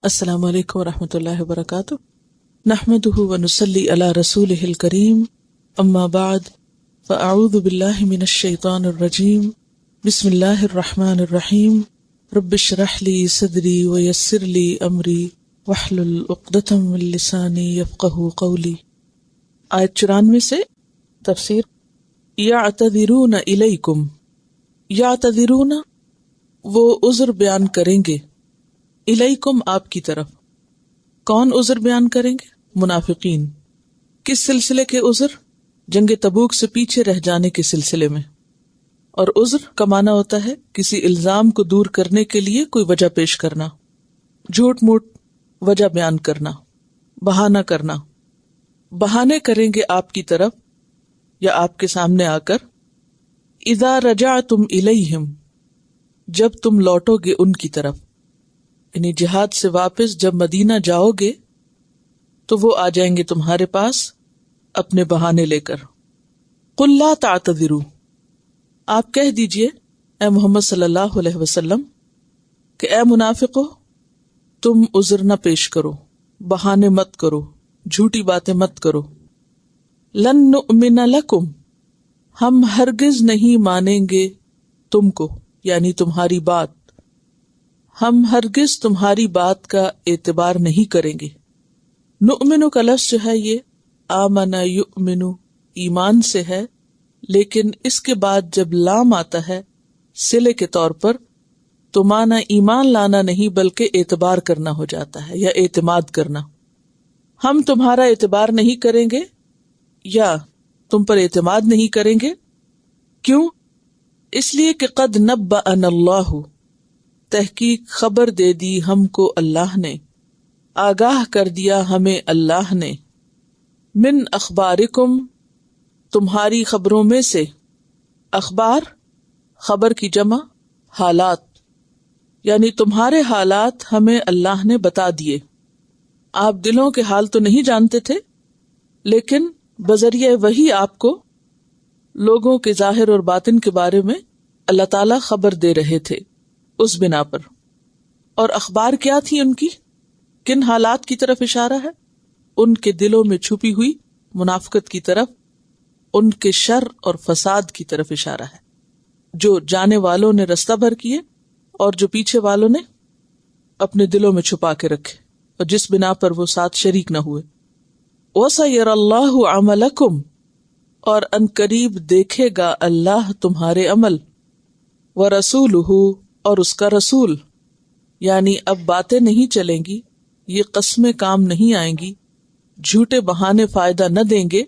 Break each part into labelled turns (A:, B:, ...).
A: السلام علیکم ورحمۃ اللہ وبرکاتہ، نحمدہ ونصلی علی رسولہ الکریم، اما بعد فاعوذ باللہ من الشیطان الرجیم، بسم اللہ الرحمن الرحیم، رب اشرح لی صدری ویسر لی امری واحلل عقدۃ من لسانی یفقہوا قولی۔ آیت 94 سے تفسیر۔ یعتذرون الیکم، یعتذرون وہ عذر بیان کریں گے، الیکم آپ کی طرف۔ کون عذر بیان کریں گے؟ منافقین۔ کس سلسلے کے عذر؟ جنگ تبوک سے پیچھے رہ جانے کے سلسلے میں۔ اور عذر کا معنی ہوتا ہے کسی الزام کو دور کرنے کے لیے کوئی وجہ پیش کرنا، جھوٹ موٹ وجہ بیان کرنا، بہانہ کرنا۔ بہانے کریں گے آپ کی طرف یا آپ کے سامنے آ کر، اذا رجعتم الیہم جب تم لوٹو گے ان کی طرف، یعنی جہاد سے واپس جب مدینہ جاؤ گے تو وہ آ جائیں گے تمہارے پاس اپنے بہانے لے کر۔ قل لا تعتذروا، آپ کہہ دیجئے اے محمد صلی اللہ علیہ وسلم کہ اے منافقو، تم عذر نہ پیش کرو، بہانے مت کرو، جھوٹی باتیں مت کرو۔ لن نؤمن لکم، ہم ہرگز نہیں مانیں گے تم کو، یعنی تمہاری بات، ہم ہرگز تمہاری بات کا اعتبار نہیں کریں گے۔ نؤمن کا لفظ جو ہے یہ آمن یؤمن ایمان سے ہے، لیکن اس کے بعد جب لام آتا ہے صلے کے طور پر تو معنی ایمان لانا نہیں بلکہ اعتبار کرنا ہو جاتا ہے، یا اعتماد کرنا۔ ہم تمہارا اعتبار نہیں کریں گے یا تم پر اعتماد نہیں کریں گے۔ کیوں؟ اس لیے کہ قد نبأنا اللہ، تحقیق خبر دے دی ہم کو اللہ نے، آگاہ کر دیا ہمیں اللہ نے، من اخبارکم تمہاری خبروں میں سے۔ اخبار خبر کی جمع حالات، یعنی تمہارے حالات ہمیں اللہ نے بتا دیے۔ آپ دلوں کے حال تو نہیں جانتے تھے، لیکن بذریعہ وحی آپ کو لوگوں کے ظاہر اور باطن کے بارے میں اللہ تعالیٰ خبر دے رہے تھے اس بنا پر۔ اور اخبار کیا تھی ان کی؟ کن حالات کی طرف اشارہ ہے؟ ان کے دلوں میں چھپی ہوئی منافقت کی طرف، ان کے شر اور فساد کی طرف اشارہ ہے، جو جانے والوں نے رستہ بھر کیے اور جو پیچھے والوں نے اپنے دلوں میں چھپا کے رکھے، اور جس بنا پر وہ ساتھ شریک نہ ہوئے۔ وَسَيَرَ اللَّهُ عَمَلَكُمْ، اور ان قریب دیکھے گا اللہ تمہارے عمل، وَرَسُولُهُ، اور اس کا رسول۔ یعنی اب باتیں نہیں چلیں گی، یہ قسمیں کام نہیں آئیں گی، جھوٹے بہانے فائدہ نہ دیں گے،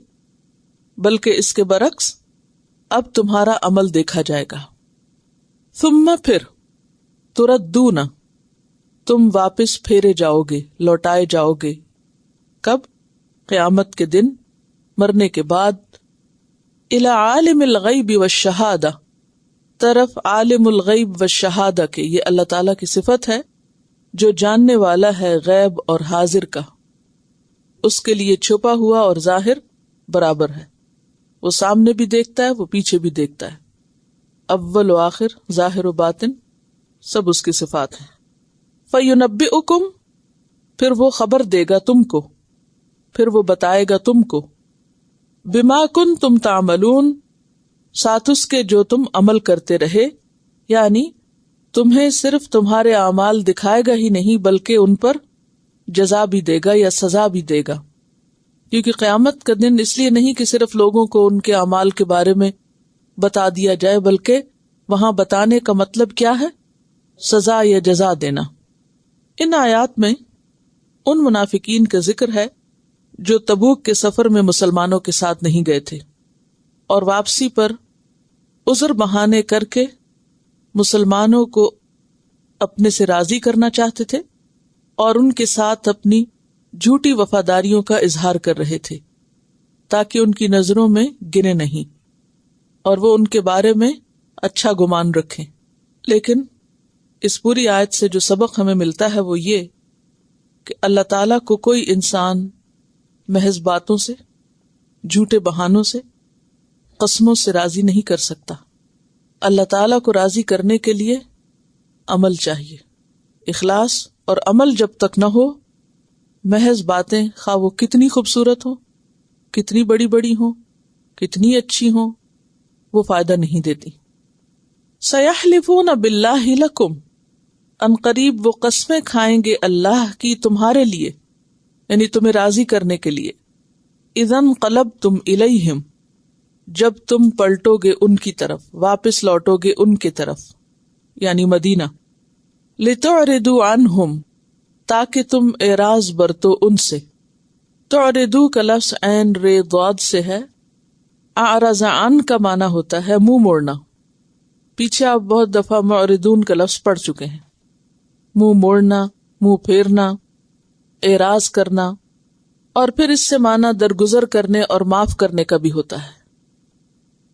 A: بلکہ اس کے برعکس اب تمہارا عمل دیکھا جائے گا۔ ثم پھر تردون، تم واپس پھیرے جاؤ گے، لوٹائے جاؤ گے۔ کب؟ قیامت کے دن، مرنے کے بعد۔ الی عالم الغیب والشہادہ، طرف عالم الغیب والشہادہ کے، یہ اللہ تعالیٰ کی صفت ہے جو جاننے والا ہے غیب اور حاضر کا۔ اس کے لیے چھپا ہوا اور ظاہر برابر ہے، وہ سامنے بھی دیکھتا ہے، وہ پیچھے بھی دیکھتا ہے، اول و آخر، ظاہر و باطن، سب اس کی صفات ہیں۔ فَيُنَبِّئُكُمْ، پھر وہ خبر دے گا تم کو، پھر وہ بتائے گا تم کو، بِمَا كُنتُمْ تَعْمَلُونَ، ساتھ اس کے جو تم عمل کرتے رہے، یعنی تمہیں صرف تمہارے اعمال دکھائے گا ہی نہیں بلکہ ان پر جزا بھی دے گا یا سزا بھی دے گا۔ کیونکہ قیامت کا دن اس لیے نہیں کہ صرف لوگوں کو ان کے اعمال کے بارے میں بتا دیا جائے، بلکہ وہاں بتانے کا مطلب کیا ہے؟ سزا یا جزا دینا۔ ان آیات میں ان منافقین کا ذکر ہے جو تبوک کے سفر میں مسلمانوں کے ساتھ نہیں گئے تھے، اور واپسی پر عذر بہانے کر کے مسلمانوں کو اپنے سے راضی کرنا چاہتے تھے، اور ان کے ساتھ اپنی جھوٹی وفاداریوں کا اظہار کر رہے تھے تاکہ ان کی نظروں میں گنے نہیں اور وہ ان کے بارے میں اچھا گمان رکھیں۔ لیکن اس پوری آیت سے جو سبق ہمیں ملتا ہے وہ یہ کہ اللہ تعالیٰ کو کوئی انسان محض باتوں سے، جھوٹے بہانوں سے، قسموں سے راضی نہیں کر سکتا۔ اللہ تعالیٰ کو راضی کرنے کے لیے عمل چاہیے، اخلاص اور عمل جب تک نہ ہو، محض باتیں خواہ وہ کتنی خوبصورت ہوں، کتنی بڑی بڑی ہوں، کتنی اچھی ہوں، وہ فائدہ نہیں دیتی۔ سَيَحْلِفُونَ بِاللَّهِ لَكُمْ، ان قریب وہ قسمیں کھائیں گے اللہ کی تمہارے لیے، یعنی تمہیں راضی کرنے کے لیے۔ اِذَا انقلبتم الیہم، جب تم پلٹو گے ان کی طرف، واپس لوٹو گے ان کی طرف، یعنی مدینہ۔ لِتُعْرِضُوا عَنْهُمْ، تاکہ تم اعراض برتو ان سے۔ تعرضو کا لفظ عین رے ضاد سے ہے۔ اعرض عن کا معنی ہوتا ہے منہ موڑنا۔ پیچھے آپ بہت دفعہ معرضون کا لفظ پڑھ چکے ہیں، منہ موڑنا، منہ پھیرنا، اعراض کرنا، اور پھر اس سے معنی درگزر کرنے اور معاف کرنے کا بھی ہوتا ہے۔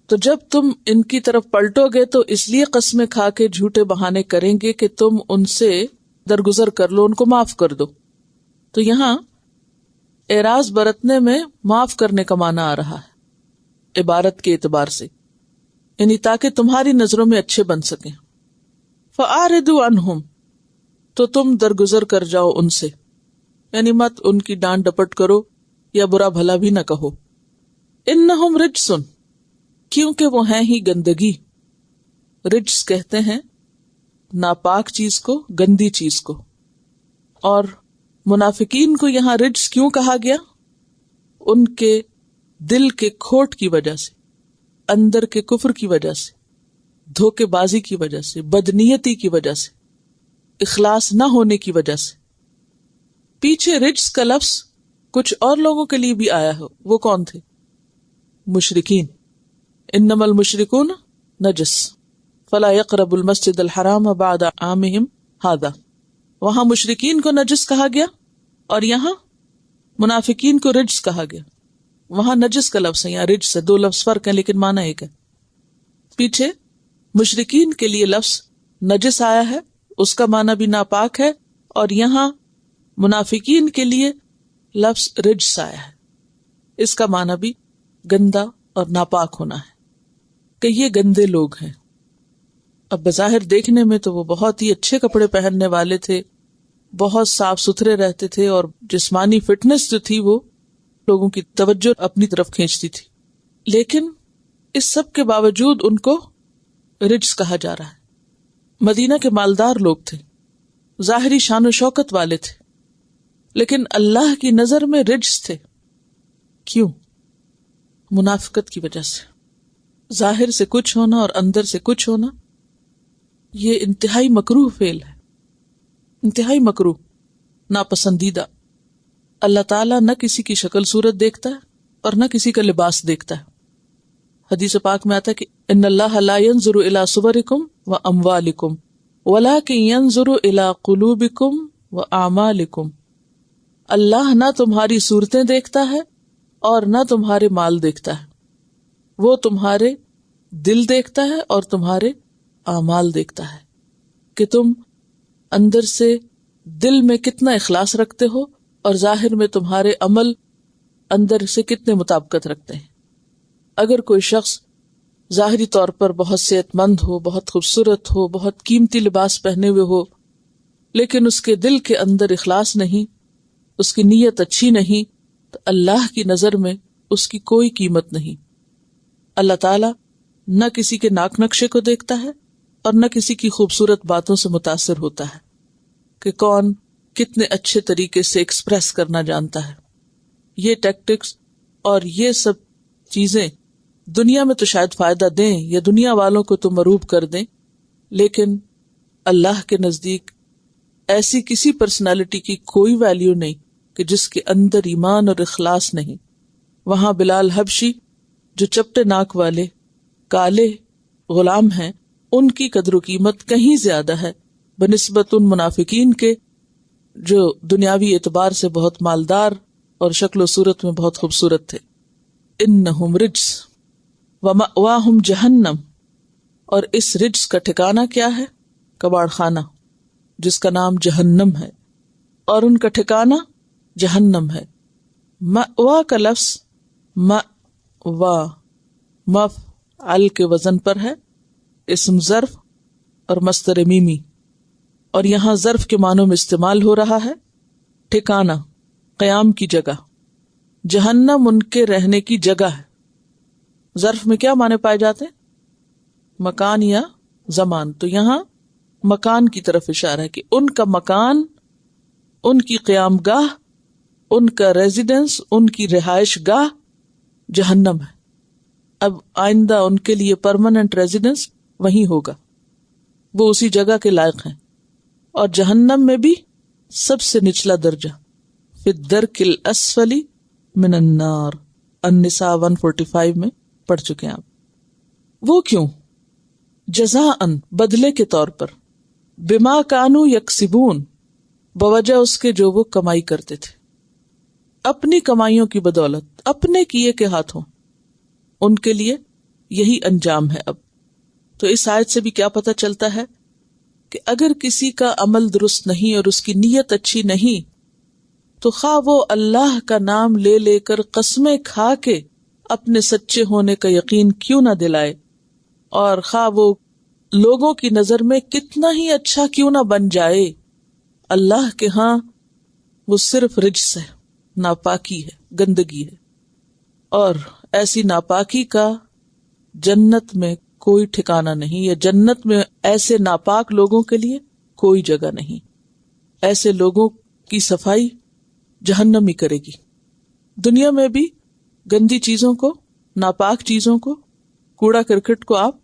A: تو جب تم ان کی طرف پلٹو گے تو اس لیے قسمیں کھا کے جھوٹے بہانے کریں گے کہ تم ان سے درگزر کر لو، ان کو معاف کر دو۔ تو یہاں اعراض برتنے میں معاف کرنے کا معنی آ رہا ہے عبارت کے اعتبار سے، یعنی تاکہ تمہاری نظروں میں اچھے بن سکیں۔ فَأَعْرِضُوا عَنْهُمْ، تو تم درگزر کر جاؤ ان سے، یعنی مت ان کی ڈانٹ ڈپٹ کرو یا برا بھلا بھی نہ کہو۔ إِنَّهُمْ رِجْسٌ، کیونکہ وہ ہیں ہی گندگی۔ رجس کہتے ہیں ناپاک چیز کو، گندی چیز کو۔ اور منافقین کو یہاں رجس کیوں کہا گیا؟ ان کے دل کے کھوٹ کی وجہ سے، اندر کے کفر کی وجہ سے، دھوکے بازی کی وجہ سے، بدنیتی کی وجہ سے، اخلاص نہ ہونے کی وجہ سے۔ پیچھے رجس کا لفظ کچھ اور لوگوں کے لیے بھی آیا ہے، وہ کون تھے؟ مشرکین۔ انما المشرکون نجس فلا يقربوا المسجد الحرام بعد عامهم هذا، وہاں مشرکین کو نجس کہا گیا اور یہاں منافقین کو رجس کہا گیا۔ وہاں نجس کا لفظ ہے، یہاں رجس ہے، دو لفظ فرق ہے لیکن معنی ایک ہے۔ پیچھے مشرکین کے لیے لفظ نجس آیا ہے، اس کا معنی بھی ناپاک ہے، اور یہاں منافقین کے لیے لفظ رجس آیا ہے، اس کا معنی بھی گندا اور ناپاک ہونا ہے، کہ یہ گندے لوگ ہیں۔ اب بظاہر دیکھنے میں تو وہ بہت ہی اچھے کپڑے پہننے والے تھے، بہت صاف ستھرے رہتے تھے، اور جسمانی فٹنس جو تھی وہ لوگوں کی توجہ اپنی طرف کھینچتی تھی، لیکن اس سب کے باوجود ان کو رجس کہا جا رہا ہے۔ مدینہ کے مالدار لوگ تھے، ظاہری شان و شوکت والے تھے، لیکن اللہ کی نظر میں رجس تھے۔ کیوں؟ منافقت کی وجہ سے۔ ظاہر سے کچھ ہونا اور اندر سے کچھ ہونا، یہ انتہائی مکروہ فعل ہے، انتہائی مکروہ، ناپسندیدہ۔ اللہ تعالیٰ نہ کسی کی شکل صورت دیکھتا ہے اور نہ کسی کا لباس دیکھتا ہے۔ حدیث پاک میں آتا ہے کہ ان اللہ لا ينظر الى صورکم واموالکم ولکن ينظر الى قلوبکم واعمالکم، اللہ نہ تمہاری صورتیں دیکھتا ہے اور نہ تمہارے مال دیکھتا ہے، وہ تمہارے دل دیکھتا ہے اور تمہارے اعمال دیکھتا ہے، کہ تم اندر سے دل میں کتنا اخلاص رکھتے ہو اور ظاہر میں تمہارے عمل اندر سے کتنے مطابقت رکھتے ہیں۔ اگر کوئی شخص ظاہری طور پر بہت صحت مند ہو، بہت خوبصورت ہو، بہت قیمتی لباس پہنے ہوئے ہو، لیکن اس کے دل کے اندر اخلاص نہیں، اس کی نیت اچھی نہیں، تو اللہ کی نظر میں اس کی کوئی قیمت نہیں۔ اللہ تعالیٰ نہ کسی کے ناک نقشے کو دیکھتا ہے اور نہ کسی کی خوبصورت باتوں سے متاثر ہوتا ہے کہ کون کتنے اچھے طریقے سے ایکسپریس کرنا جانتا ہے۔ یہ ٹیکٹکس اور یہ سب چیزیں دنیا میں تو شاید فائدہ دیں یا دنیا والوں کو تو مروب کر دیں، لیکن اللہ کے نزدیک ایسی کسی پرسنالٹی کی کوئی ویلیو نہیں کہ جس کے اندر ایمان اور اخلاص نہیں۔ وہاں بلال حبشی جو چپٹے ناک والے کالے غلام ہیں، ان کی قدر و قیمت کہیں زیادہ ہے بنسبت ان منافقین کے جو دنیاوی اعتبار سے بہت مالدار اور شکل و صورت میں بہت خوبصورت تھے۔ انہم رجس ومأواہم جہنم، اور اس رجس کا ٹھکانہ کیا ہے؟ کباڑ خانہ، جس کا نام جہنم ہے، اور ان کا ٹھکانہ جہنم ہے۔ مأوا کا لفظ مأوا مفعل کے وزن پر ہے، اسم ظرف اور مصدر میمی، اور یہاں ظرف کے معنوں میں استعمال ہو رہا ہے ٹھکانہ، قیام کی جگہ. جہنم ان کے رہنے کی جگہ ہے. ظرف میں کیا معنی پائے جاتے ہیں؟ مکان یا زمان. تو یہاں مکان کی طرف اشارہ ہے کہ ان کا مکان، ان کی قیام گاہ، ان کا ریزیڈنس، ان کی رہائش گاہ جہنم ہے. اب آئندہ ان کے لیے پرماننٹ ریزیڈنس وہیں ہوگا، وہ اسی جگہ کے لائق ہیں. اور جہنم میں بھی سب سے نچلا درجہ فی الدرک الاسفل من النار، النساء 145 میں پڑھ چکے ہیں آپ. وہ کیوں؟ جزاءً بدلے کے طور پر، بما کانوا یکسبون بوجہ اس کے جو وہ کمائی کرتے تھے، اپنی کمائیوں کی بدولت، اپنے کیے کے ہاتھوں، ان کے لیے یہی انجام ہے. اب تو اس آیت سے بھی کیا پتہ چلتا ہے کہ اگر کسی کا عمل درست نہیں اور اس کی نیت اچھی نہیں تو خواہ وہ اللہ کا نام لے لے کر قسمیں کھا کے اپنے سچے ہونے کا یقین کیوں نہ دلائے، اور خواہ وہ لوگوں کی نظر میں کتنا ہی اچھا کیوں نہ بن جائے، اللہ کے ہاں وہ صرف رجس ہے، ناپاکی ہے، گندگی ہے. اور ایسی ناپاکی کا جنت میں کوئی ٹھکانہ نہیں، یا جنت میں ایسے ناپاک لوگوں کے لیے کوئی جگہ نہیں. ایسے لوگوں کی صفائی جہنم ہی کرے گی. دنیا میں بھی گندی چیزوں کو، ناپاک چیزوں کو، کوڑا کرکٹ کو آپ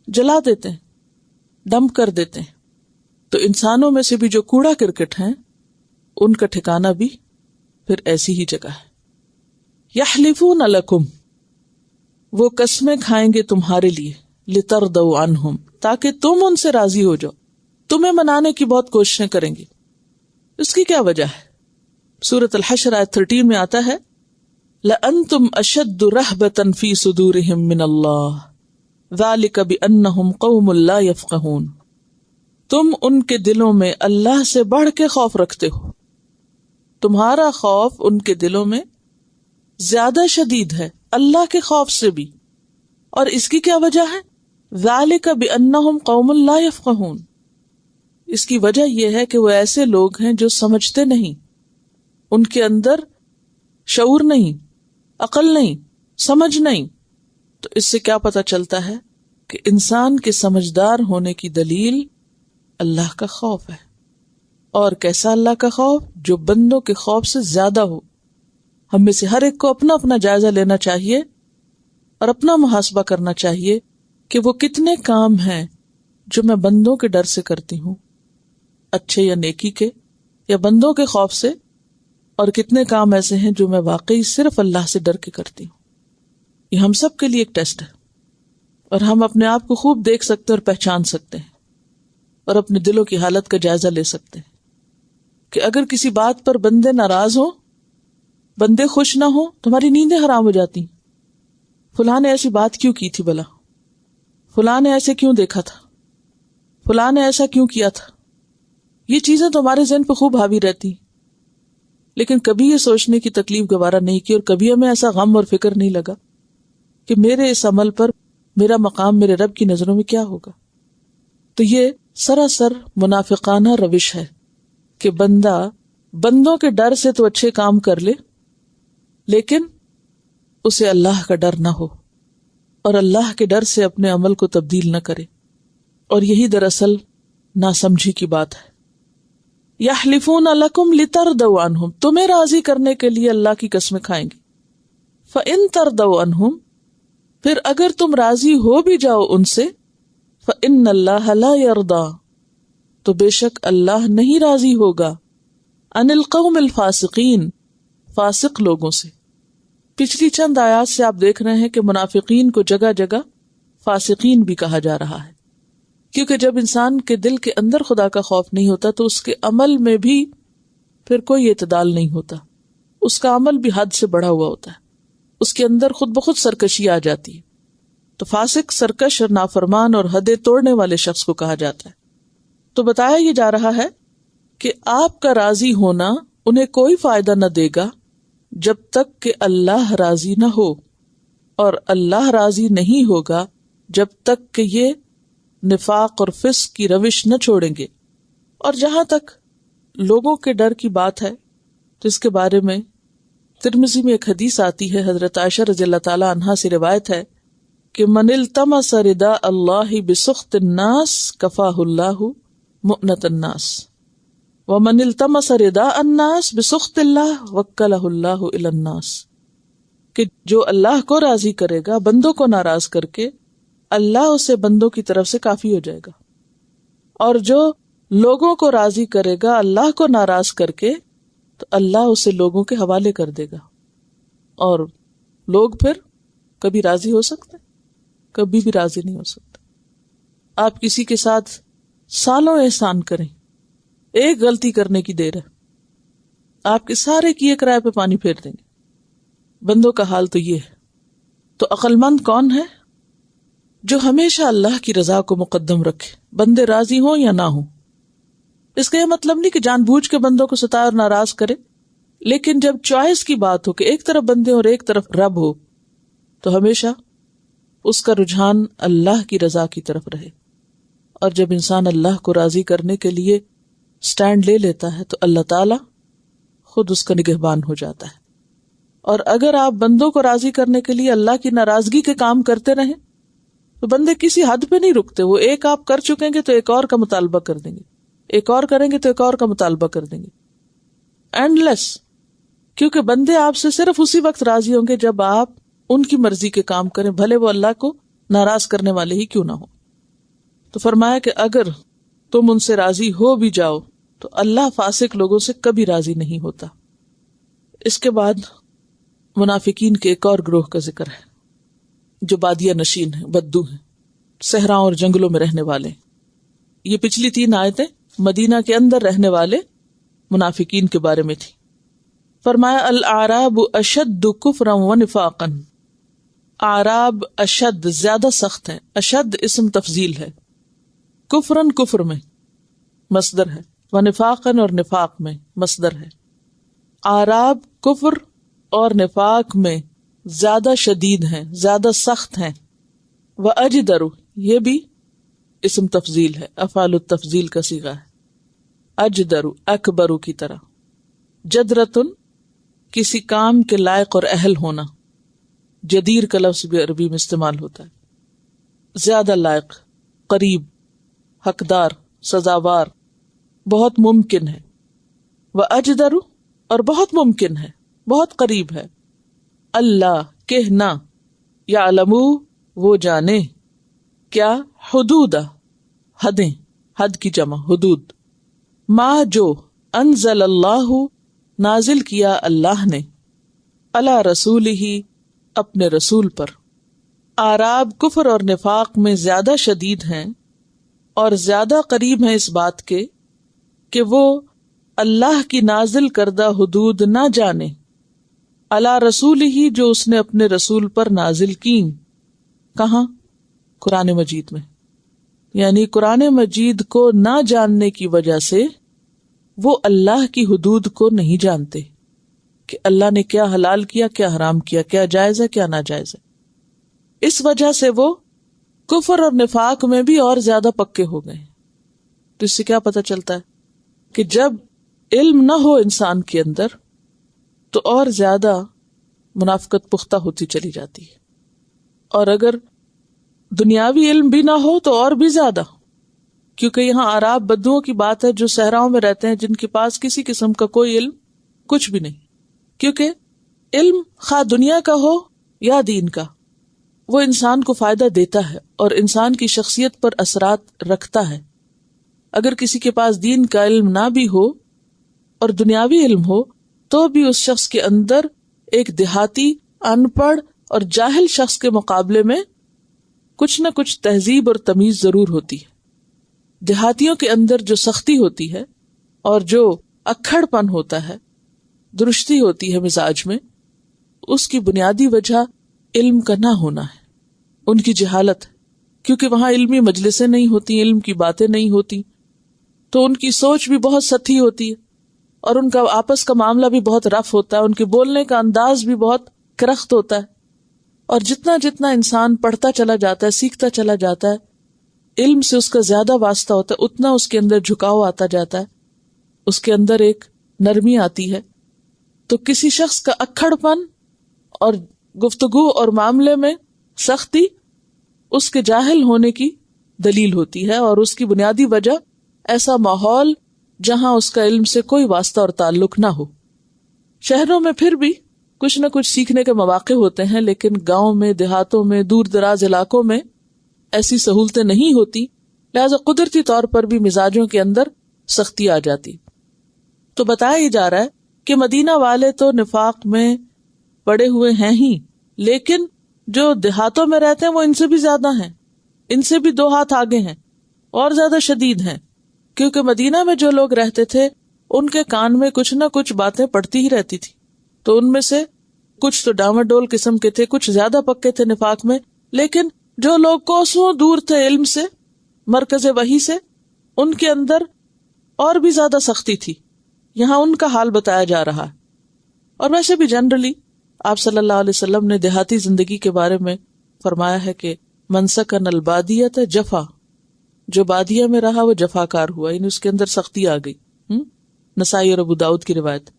A: جلا دیتے ہیں، ڈمپ کر دیتے ہیں. تو انسانوں میں سے بھی جو کوڑا کرکٹ ہیں ان کا ٹھکانہ بھی پھر ایسی ہی جگہ ہے. یحلفون لکم، وہ قسمیں کھائیں گے تمہارے لیے، لترضوا عنہم، تاکہ تم ان سے راضی ہو جاؤ. تمہیں منانے کی بہت کوششیں کریں گے. اس کی کیا وجہ ہے؟ سورۃ الحشر آیت 13 میں آتا ہے لَأَنْتُمْ أَشَدُّ رَهْبَةً فِي صُدُورِهِمْ مِنَ اللَّهِ ذَلِكَ بِأَنَّهُمْ قَوْمٌ لَا يَفْقَهُونَ. تم ان کے دلوں میں اللہ سے بڑھ کے خوف رکھتے ہو، تمہارا خوف ان کے دلوں میں زیادہ شدید ہے اللہ کے خوف سے بھی. اور اس کی کیا وجہ ہے؟ ذَلِكَ بِأَنَّهُمْ قَوْمٌ لَا يَفْقَهُونَ. اس کی وجہ یہ ہے کہ وہ ایسے لوگ ہیں جو سمجھتے نہیں، ان کے اندر شعور نہیں، عقل نہیں، سمجھ نہیں. تو اس سے کیا پتہ چلتا ہے کہ انسان کے سمجھدار ہونے کی دلیل اللہ کا خوف ہے. اور کیسا اللہ کا خوف؟ جو بندوں کے خوف سے زیادہ ہو. ہم میں سے ہر ایک کو اپنا اپنا جائزہ لینا چاہیے اور اپنا محاسبہ کرنا چاہیے کہ وہ کتنے کام ہیں جو میں بندوں کے ڈر سے کرتی ہوں، اچھے یا نیکی کے یا بندوں کے خوف سے، اور کتنے کام ایسے ہیں جو میں واقعی صرف اللہ سے ڈر کے کرتی ہوں. یہ ہم سب کے لیے ایک ٹیسٹ ہے، اور ہم اپنے آپ کو خوب دیکھ سکتے اور پہچان سکتے ہیں، اور اپنے دلوں کی حالت کا جائزہ لے سکتے ہیں کہ اگر کسی بات پر بندے ناراض ہوں، بندے خوش نہ ہوں، تمہاری نیندیں حرام ہو جاتی. فلاں نے ایسی بات کیوں کی تھی بھلا؟ فلاں نے ایسے کیوں دیکھا تھا؟ فلاں نے ایسا کیوں کیا تھا؟ یہ چیزیں تمہارے ذہن پہ خوب حاوی رہتی، لیکن کبھی یہ سوچنے کی تکلیف گوارا نہیں کی، اور کبھی ہمیں ایسا غم اور فکر نہیں لگا کہ میرے اس عمل پر میرا مقام میرے رب کی نظروں میں کیا ہوگا. تو یہ سراسر منافقانہ روش ہے کہ بندہ بندوں کے ڈر سے تو اچھے کام کر لے، لیکن اسے اللہ کا ڈر نہ ہو، اور اللہ کے ڈر سے اپنے عمل کو تبدیل نہ کرے. اور یہی دراصل ناسمجھی کی بات ہے. یحلفون لکم لترضوا عنہم، تمہیں راضی کرنے کے لیے اللہ کی قسمیں کھائیں گے. فإن ترضوا عنہم، پھر اگر تم راضی ہو بھی جاؤ ان سے، فإن اللہ لا یرضی، تو بے شک اللہ نہیں راضی ہوگا، عن القوم الفاسقین، فاسق لوگوں سے. پچھلی چند آیات سے آپ دیکھ رہے ہیں کہ منافقین کو جگہ جگہ فاسقین بھی کہا جا رہا ہے، کیونکہ جب انسان کے دل کے اندر خدا کا خوف نہیں ہوتا تو اس کے عمل میں بھی پھر کوئی اعتدال نہیں ہوتا. اس کا عمل بھی حد سے بڑھا ہوا ہوتا ہے، اس کے اندر خود بخود سرکشی آ جاتی ہے. تو فاسق سرکش اور نافرمان اور حدیں توڑنے والے شخص کو کہا جاتا ہے. تو بتایا یہ جا رہا ہے کہ آپ کا راضی ہونا انہیں کوئی فائدہ نہ دے گا جب تک کہ اللہ راضی نہ ہو، اور اللہ راضی نہیں ہوگا جب تک کہ یہ نفاق اور فسق کی روش نہ چھوڑیں گے. اور جہاں تک لوگوں کے ڈر کی بات ہے تو اس کے بارے میں ترمذی میں ایک حدیث آتی ہے، حضرت عائشہ رضی اللہ تعالی عنہا سے روایت ہے کہ من التمس رداء اللہ بسخط الناس کفاہ اللہ مؤنۃ الناس ومن التمس رداء الناس بسخط اللہ وکلہ اللہ الی الناس، کہ جو اللہ کو راضی کرے گا بندوں کو ناراض کر کے، اللہ اسے بندوں کی طرف سے کافی ہو جائے گا، اور جو لوگوں کو راضی کرے گا اللہ کو ناراض کر کے تو اللہ اسے لوگوں کے حوالے کر دے گا، اور لوگ پھر کبھی راضی ہو سکتے، کبھی بھی راضی نہیں ہو سکتے۔ آپ کسی کے ساتھ سالوں احسان کریں، ایک غلطی کرنے کی دیر ہے، آپ کے سارے کیے کرائے پہ پانی پھیر دیں گے۔ بندوں کا حال تو یہ ہے۔ تو عقل مند کون ہے؟ جو ہمیشہ اللہ کی رضا کو مقدم رکھے، بندے راضی ہوں یا نہ ہوں۔ اس کا یہ مطلب نہیں کہ جان بوجھ کے بندوں کو ستائے اور ناراض کرے، لیکن جب چوائس کی بات ہو کہ ایک طرف بندے اور ایک طرف رب ہو تو ہمیشہ اس کا رجحان اللہ کی رضا کی طرف رہے۔ اور جب انسان اللہ کو راضی کرنے کے لیے سٹینڈ لے لیتا ہے تو اللہ تعالی خود اس کا نگہبان ہو جاتا ہے۔ اور اگر آپ بندوں کو راضی کرنے کے لیے اللہ کی ناراضگی کے کام کرتے رہیں تو بندے کسی حد پہ نہیں رکتے، وہ ایک آپ کر چکیں گے تو ایک اور کا مطالبہ کر دیں گے، ایک اور کریں گے تو ایک اور کا مطالبہ کر دیں گے، اینڈ لیس۔ کیونکہ بندے آپ سے صرف اسی وقت راضی ہوں گے جب آپ ان کی مرضی کے کام کریں، بھلے وہ اللہ کو ناراض کرنے والے ہی کیوں نہ ہو۔ تو فرمایا کہ اگر تم ان سے راضی ہو بھی جاؤ تو اللہ فاسق لوگوں سے کبھی راضی نہیں ہوتا۔ اس کے بعد منافقین کے ایک اور گروہ کا ذکر ہے جو بادیہ نشین ہیں، بدو ہیں، صحراؤں اور جنگلوں میں رہنے والے۔ یہ پچھلی 3 آیتیں مدینہ کے اندر رہنے والے منافقین کے بارے میں تھی۔ فرمایا الاعراب اشد کفرا ونفاقا، اعراب اشد زیادہ سخت ہیں، اشد اسم تفضیل ہے، کفرن کفر میں مصدر ہے، ونفاقا اور نفاق میں مصدر ہے۔ اعراب کفر اور نفاق میں زیادہ شدید ہیں، زیادہ سخت ہیں۔ واجدر یہ بھی اسم تفضیل ہے، افعال التفضیل کا صیغہ ہے، اجدر اکبر کی طرح۔ جدرتن کسی کام کے لائق اور اہل ہونا، جدیر کا لفظ بھی عربی میں استعمال ہوتا ہے، زیادہ لائق، قریب، حقدار، سزاوار، بہت ممکن ہے۔ واجدر اور بہت ممکن ہے، بہت قریب ہے۔ اللہ کہنا، یعلمو وہ جانے، کیا حدود حدیں، حد کی جمع حدود، ما جو انزل اللہ نازل کیا اللہ نے، علی رسول ہی اپنے رسول پر۔ اعراب کفر اور نفاق میں زیادہ شدید ہیں اور زیادہ قریب ہیں اس بات کے کہ وہ اللہ کی نازل کردہ حدود نہ جانے، علی رسول ہی جو اس نے اپنے رسول پر نازل کی۔ کہاں؟ قرآن مجید میں۔ یعنی قرآن مجید کو نہ جاننے کی وجہ سے وہ اللہ کی حدود کو نہیں جانتے کہ اللہ نے کیا حلال کیا، کیا حرام کیا، کیا جائز ہے، کیا ناجائز ہے۔ اس وجہ سے وہ کفر اور نفاق میں بھی اور زیادہ پکے ہو گئے۔ تو اس سے کیا پتہ چلتا ہے کہ جب علم نہ ہو انسان کے اندر تو اور زیادہ منافقت پختہ ہوتی چلی جاتی ہے، اور اگر دنیاوی علم بھی نہ ہو تو اور بھی زیادہ، کیونکہ یہاں اعراب بدوؤں کی بات ہے جو صحراؤں میں رہتے ہیں، جن کے پاس کسی قسم کا کوئی علم کچھ بھی نہیں، کیونکہ علم خواہ دنیا کا ہو یا دین کا وہ انسان کو فائدہ دیتا ہے اور انسان کی شخصیت پر اثرات رکھتا ہے۔ اگر کسی کے پاس دین کا علم نہ بھی ہو اور دنیاوی علم ہو تو بھی اس شخص کے اندر ایک دیہاتی، ان پڑھ اور جاہل شخص کے مقابلے میں کچھ نہ کچھ تہذیب اور تمیز ضرور ہوتی ہے۔ دیہاتیوں کے اندر جو سختی ہوتی ہے اور جو اکھڑ پن ہوتا ہے، درستی ہوتی ہے مزاج میں، اس کی بنیادی وجہ علم کا نہ ہونا ہے، ان کی جہالت، کیونکہ وہاں علمی مجلسیں نہیں ہوتی، علم کی باتیں نہیں ہوتی، تو ان کی سوچ بھی بہت سطحی ہوتی ہے اور ان کا آپس کا معاملہ بھی بہت رف ہوتا ہے، ان کے بولنے کا انداز بھی بہت کرخت ہوتا ہے۔ اور جتنا جتنا انسان پڑھتا چلا جاتا ہے، سیکھتا چلا جاتا ہے، علم سے اس کا زیادہ واسطہ ہوتا ہے اتنا اس کے اندر جھکاؤ آتا جاتا ہے، اس کے اندر ایک نرمی آتی ہے. تو کسی شخص کا اکھڑ پن اور گفتگو اور معاملے میں سختی اس کے جاہل ہونے کی دلیل ہوتی ہے، اور اس کی بنیادی وجہ ایسا ماحول جہاں اس کا علم سے کوئی واسطہ اور تعلق نہ ہو. شہروں میں پھر بھی کچھ نہ کچھ سیکھنے کے مواقع ہوتے ہیں، لیکن گاؤں میں، دیہاتوں میں، دور دراز علاقوں میں ایسی سہولتیں نہیں ہوتی، لہذا قدرتی طور پر بھی مزاجوں کے اندر سختی آ جاتی. تو بتایا ہی جا رہا ہے کہ مدینہ والے تو نفاق میں پڑے ہوئے ہیں ہی، لیکن جو دیہاتوں میں رہتے ہیں وہ ان سے بھی زیادہ ہیں، ان سے بھی 2 ہاتھ آگے ہیں اور زیادہ شدید ہیں. کیونکہ مدینہ میں جو لوگ رہتے تھے ان کے کان میں کچھ نہ کچھ باتیں پڑتی ہی رہتی تھی، تو ان میں سے کچھ تو ڈاواڈول قسم کے تھے، کچھ زیادہ پکے تھے نفاق میں، لیکن جو لوگ کوسوں دور تھے علم سے، مرکز وحی سے، ان کے اندر اور بھی زیادہ سختی تھی. یہاں ان کا حال بتایا جا رہا ہے. اور ویسے بھی جنرلی آپ صلی اللہ علیہ وسلم نے دیہاتی زندگی کے بارے میں فرمایا ہے کہ من سکن البادیۃ جفا، جو بادیہ میں رہا وہ جفاکار ہوا، یعنی اس کے اندر سختی آ گئی. نسائی اور ابو داؤد کی روایت.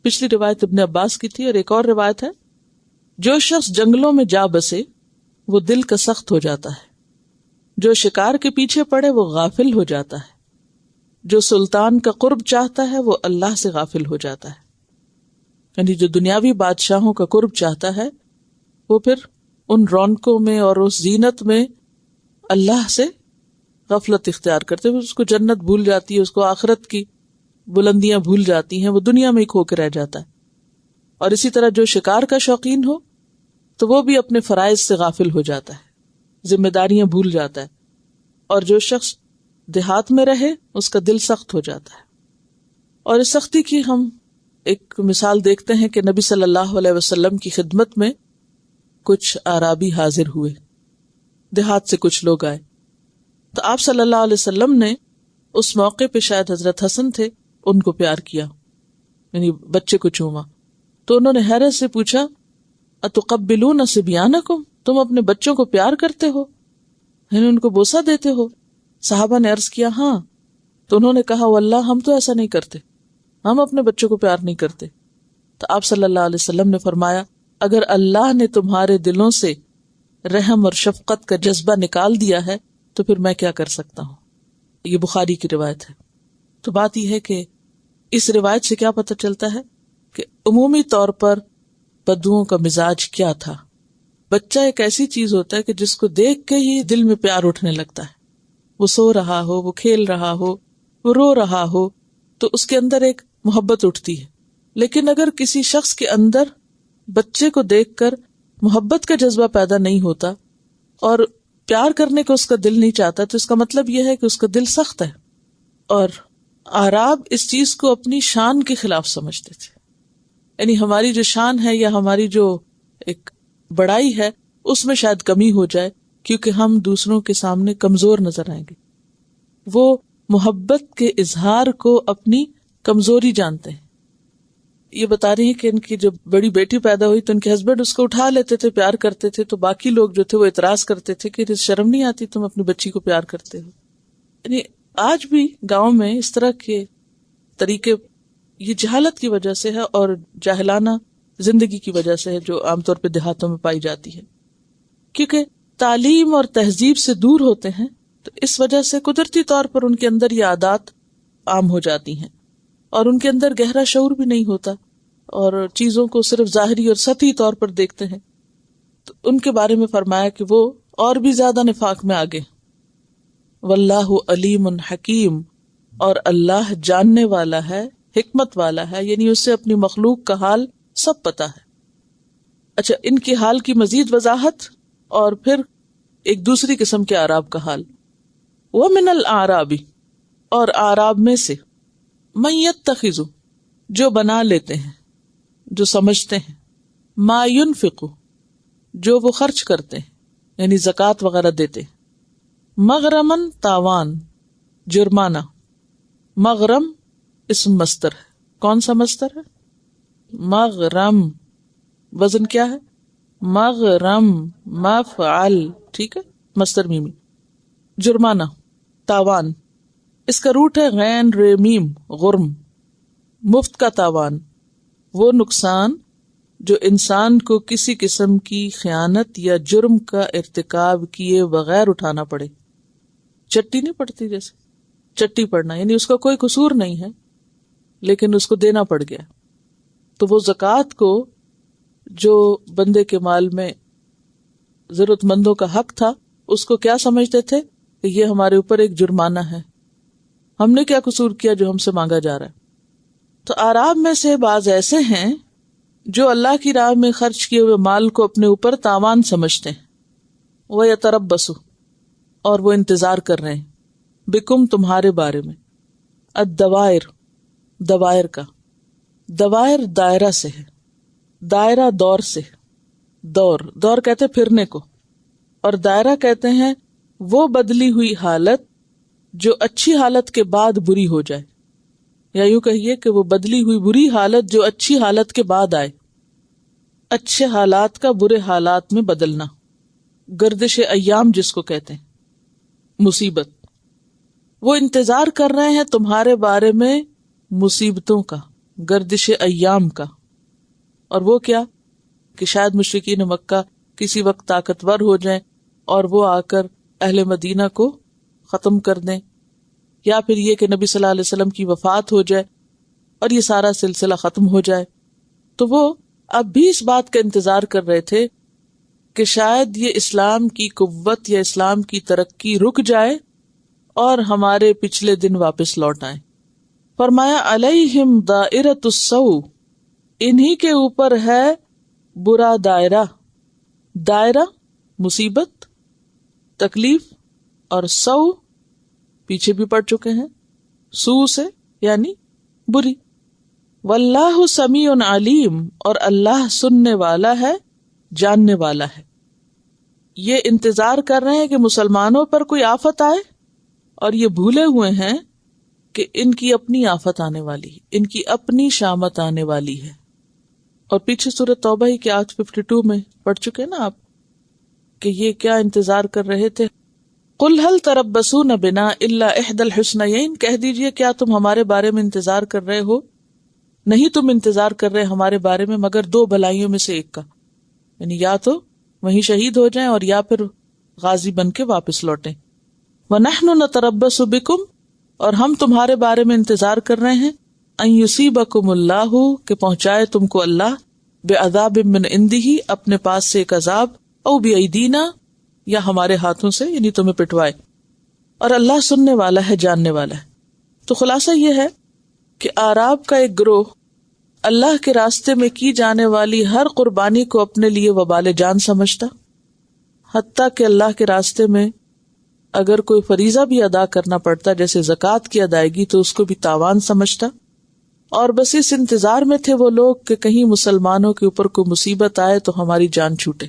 A: پچھلی روایت ابن عباس کی تھی، اور ایک اور روایت ہے جو شخص جنگلوں میں جا بسے وہ دل کا سخت ہو جاتا ہے، جو شکار کے پیچھے پڑے وہ غافل ہو جاتا ہے، جو سلطان کا قرب چاہتا ہے وہ اللہ سے غافل ہو جاتا ہے. یعنی جو دنیاوی بادشاہوں کا قرب چاہتا ہے وہ پھر ان رونقوں میں اور اس زینت میں اللہ سے غفلت اختیار کرتے ہوئے اس کو جنت بھول جاتی ہے، اس کو آخرت کی بلندیاں بھول جاتی ہیں، وہ دنیا میں ہی کھو کے رہ جاتا ہے. اور اسی طرح جو شکار کا شوقین ہو تو وہ بھی اپنے فرائض سے غافل ہو جاتا ہے، ذمہ داریاں بھول جاتا ہے. اور جو شخص دیہات میں رہے اس کا دل سخت ہو جاتا ہے. اور اس سختی کی ہم ایک مثال دیکھتے ہیں کہ نبی صلی اللہ علیہ وسلم کی خدمت میں کچھ اعرابی حاضر ہوئے، دیہات سے کچھ لوگ آئے، تو آپ صلی اللہ علیہ وسلم نے اس موقع پہ، شاید حضرت حسن تھے، ان کو پیار کیا، یعنی بچے کو چوما. تو انہوں نے حیرت سے پوچھا اتقبلون صبیانکم، تم اپنے بچوں کو پیار کرتے ہو، یعنی ان کو بوسہ دیتے ہو؟ صحابہ نے عرض کیا ہاں. تو انہوں نے کہا واللہ ہم تو ایسا نہیں کرتے، ہم اپنے بچوں کو پیار نہیں کرتے. تو آپ صلی اللہ علیہ وسلم نے فرمایا اگر اللہ نے تمہارے دلوں سے رحم اور شفقت کا جذبہ نکال دیا ہے تو پھر میں کیا کر سکتا ہوں. یہ بخاری کی روایت ہے. تو بات یہ ہے کہ اس روایت سے کیا پتہ چلتا ہے کہ عمومی طور پر بدوؤں کا مزاج کیا تھا. بچہ ایک ایسی چیز ہوتا ہے کہ جس کو دیکھ کے ہی دل میں پیار اٹھنے لگتا ہے. وہ سو رہا ہو، وہ کھیل رہا ہو، وہ رو رہا ہو، تو اس کے اندر ایک محبت اٹھتی ہے. لیکن اگر کسی شخص کے اندر بچے کو دیکھ کر محبت کا جذبہ پیدا نہیں ہوتا اور پیار کرنے کو اس کا دل نہیں چاہتا، تو اس کا مطلب یہ ہے کہ اس کا دل سخت ہے. اور اعراب اس چیز کو اپنی شان کے خلاف سمجھتے تھے. یعنی ہماری جو شان ہے یا ہماری جو ایک بڑائی ہے اس میں شاید کمی ہو جائے کیونکہ ہم دوسروں کے سامنے کمزور نظر آئیں گے. وہ محبت کے اظہار کو اپنی کمزوری جانتے ہیں. یہ بتا رہی ہے کہ ان کی جب بڑی بیٹی پیدا ہوئی تو ان کے ہسبینڈ اس کو اٹھا لیتے تھے، پیار کرتے تھے، تو باقی لوگ جو تھے وہ اعتراض کرتے تھے کہ شرم نہیں آتی تم اپنی بچی کو پیار کرتے ہو. یعنی آج بھی گاؤں میں اس طرح کے طریقے یہ جہالت کی وجہ سے ہے اور جاہلانہ زندگی کی وجہ سے ہے جو عام طور پہ دیہاتوں میں پائی جاتی ہے. کیونکہ تعلیم اور تہذیب سے دور ہوتے ہیں تو اس وجہ سے قدرتی طور پر ان کے اندر یہ عادات عام ہو جاتی ہیں اور ان کے اندر گہرا شعور بھی نہیں ہوتا اور چیزوں کو صرف ظاہری اور سطحی طور پر دیکھتے ہیں. تو ان کے بارے میں فرمایا کہ وہ اور بھی زیادہ نفاق میں آگے. واللہ علیم حکیم، اور اللہ جاننے والا ہے، حکمت والا ہے، یعنی اسے اپنی مخلوق کا حال سب پتا ہے. اچھا، ان کے حال کی مزید وضاحت اور پھر ایک دوسری قسم کے اعراب کا حال. وَمِنَ الْأَعْرَابِ، اور اعراب میں سے، مَن يَتَّخِذُ، جو بنا لیتے ہیں، جو سمجھتے ہیں، مَا يُنْفِقُ، جو وہ خرچ کرتے ہیں، یعنی زکوٰۃ وغیرہ دیتے ہیں، مغرمن، تاوان، جرمانہ. مغرم اسم مصدر ہے. کون سا مصدر ہے؟ مغرم. وزن کیا ہے؟ مغرم، مفعل. ٹھیک ہے، مصدر میمی. جرمانہ، تاوان، اس کا روٹ ہے غین ر میم غرم، مفت کا تاوان، وہ نقصان جو انسان کو کسی قسم کی خیانت یا جرم کا ارتکاب کیے بغیر اٹھانا پڑے. چٹی نہیں پڑتی، جیسے چٹی پڑنا، یعنی اس کا کوئی قصور نہیں ہے لیکن اس کو دینا پڑ گیا. تو وہ زکوٰۃ کو جو بندے کے مال میں ضرورت مندوں کا حق تھا، اس کو کیا سمجھتے تھے کہ یہ ہمارے اوپر ایک جرمانہ ہے، ہم نے کیا قصور کیا جو ہم سے مانگا جا رہا ہے. تو اعراب میں سے بعض ایسے ہیں جو اللہ کی راہ میں خرچ کیے ہوئے مال کو اپنے اوپر تاوان سمجھتے ہیں. وَيَتَرَبَّصُ، اور وہ انتظار کر رہے ہیں، بکم، تمہارے بارے میں. الدوائر، دوائر کا، دوائر دائرہ سے ہے، دائرہ دور سے، دور کہتے ہیں پھرنے کو، اور دائرہ کہتے ہیں وہ بدلی ہوئی حالت جو اچھی حالت کے بعد بری ہو جائے، یا یوں کہیے کہ وہ بدلی ہوئی بری حالت جو اچھی حالت کے بعد آئے. اچھے حالات کا برے حالات میں بدلنا، گردش ایام جس کو کہتے ہیں، مصیبت. وہ انتظار کر رہے ہیں تمہارے بارے میں مصیبتوں کا، گردش ایام کا. اور وہ کیا کہ شاید مشرکین مکہ کسی وقت طاقتور ہو جائیں اور وہ آ کر اہل مدینہ کو ختم کر دیں، یا پھر یہ کہ نبی صلی اللہ علیہ وسلم کی وفات ہو جائے اور یہ سارا سلسلہ ختم ہو جائے. تو وہ اب بھی اس بات کا انتظار کر رہے تھے کہ شاید یہ اسلام کی قوت یا اسلام کی ترقی رک جائے اور ہمارے پچھلے دن واپس لوٹ آئیں. فرمایا علیہم دائرۃ السوء، انہی کے اوپر ہے برا دائرہ. دائرہ مصیبت، تکلیف، اور سوء پیچھے بھی پڑھ چکے ہیں، سوء سے یعنی بری. واللہ سمیع علیم، اور اللہ سننے والا ہے، جاننے والا ہے. یہ انتظار کر رہے ہیں کہ مسلمانوں پر کوئی آفت آئے اور یہ بھولے ہوئے ہیں کہ ان کی اپنی آفت آنے والی ہے، ان کی اپنی شامت آنے والی ہے. اور پیچھے سورۃ توبہ ہی کے آیت 52 میں پڑھ چکے نا آپ کہ یہ کیا انتظار کر رہے تھے. قل هل تربصون بنا الا احدى الحسنيين، کہہ دیجئے کیا تم ہمارے بارے میں انتظار کر رہے ہو؟ نہیں تم انتظار کر رہے ہمارے بارے میں مگر دو بھلائیوں میں سے ایک کا، یعنی یا تو وہیں شہید ہو جائیں اور یا پھر غازی بن کے واپس لوٹیں. وَنَحْنُ نَتَرَبَّصُ بِكُمْ، اور ہم تمہارے بارے میں انتظار کر رہے ہیں، أَن يُصِيبَكُمُ اللَّهُ، کہ پہنچائے تم کو اللہ، بِعَذَابٍ مِّنْ عِنْدِهِ، اپنے پاس سے ایک عذاب، أَوْ بِأَيْدِينَا، یا ہمارے ہاتھوں سے، یعنی تمہیں پٹوائے. اور اللہ سننے والا ہے، جاننے والا ہے. تو خلاصہ یہ ہے کہ اعراب کا ایک گروہ اللہ کے راستے میں کی جانے والی ہر قربانی کو اپنے لیے وبال جان سمجھتا، حتیٰ کہ اللہ کے راستے میں اگر کوئی فریضہ بھی ادا کرنا پڑتا جیسے زکوٰۃ کی ادائیگی تو اس کو بھی تاوان سمجھتا. اور بس اس انتظار میں تھے وہ لوگ کہ کہیں مسلمانوں کے اوپر کوئی مصیبت آئے تو ہماری جان چھوٹے،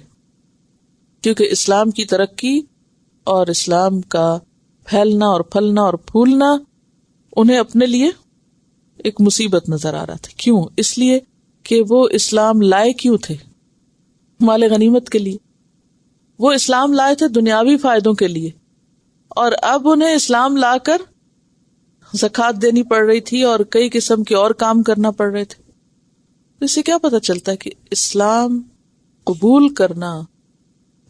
A: کیونکہ اسلام کی ترقی اور اسلام کا پھیلنا اور پھلنا اور پھولنا انہیں اپنے لیے ایک مصیبت نظر آ رہا تھا. کیوں؟ اس لیے کہ وہ اسلام لائے کیوں تھے؟ مال غنیمت کے لیے. وہ اسلام لائے تھے دنیاوی فائدوں کے لیے، اور اب انہیں اسلام لا کر زکوٰۃ دینی پڑ رہی تھی اور کئی قسم کے اور کام کرنا پڑ رہے تھے. اس سے کیا پتہ چلتا ہے کہ اسلام قبول کرنا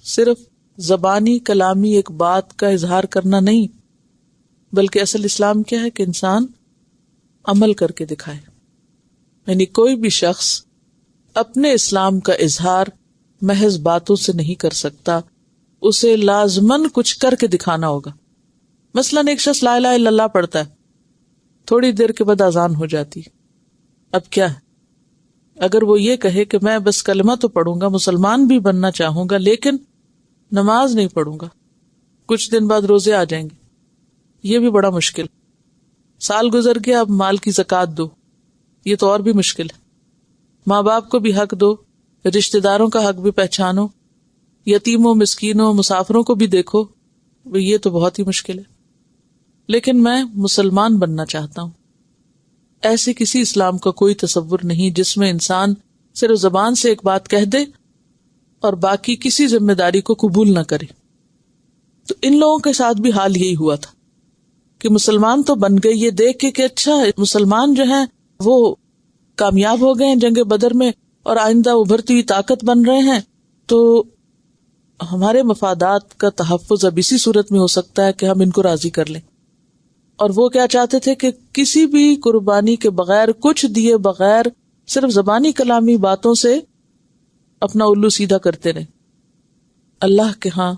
A: صرف زبانی کلامی ایک بات کا اظہار کرنا نہیں، بلکہ اصل اسلام کیا ہے کہ انسان عمل کر کے دکھائے. یعنی کوئی بھی شخص اپنے اسلام کا اظہار محض باتوں سے نہیں کر سکتا، اسے لازماً کچھ کر کے دکھانا ہوگا. مثلاً ایک شخص لا الہ الا اللہ پڑھتا ہے، تھوڑی دیر کے بعد اذان ہو جاتی، اب کیا ہے؟ اگر وہ یہ کہے کہ میں بس کلمہ تو پڑھوں گا، مسلمان بھی بننا چاہوں گا لیکن نماز نہیں پڑھوں گا، کچھ دن بعد روزے آ جائیں گے، یہ بھی بڑا مشکل. سال گزر گیا، اب مال کی زکوٰۃ دو، یہ تو اور بھی مشکل ہے. ماں باپ کو بھی حق دو، رشتہ داروں کا حق بھی پہچانو، یتیموں، مسکینوں، مسافروں کو بھی دیکھو، یہ تو بہت ہی مشکل ہے. لیکن میں مسلمان بننا چاہتا ہوں. ایسے کسی اسلام کا کوئی تصور نہیں جس میں انسان صرف زبان سے ایک بات کہہ دے اور باقی کسی ذمہ داری کو قبول نہ کرے. تو ان لوگوں کے ساتھ بھی حال یہی ہوا تھا کہ مسلمان تو بن گئے، یہ دیکھ کے کہ اچھا مسلمان جو ہیں وہ کامیاب ہو گئے ہیں جنگ بدر میں اور آئندہ ابھرتی ہوئی طاقت بن رہے ہیں، تو ہمارے مفادات کا تحفظ اب اسی صورت میں ہو سکتا ہے کہ ہم ان کو راضی کر لیں. اور وہ کیا چاہتے تھے کہ کسی بھی قربانی کے بغیر، کچھ دیے بغیر، صرف زبانی کلامی باتوں سے اپنا الو سیدھا کرتے رہے. اللہ کے ہاں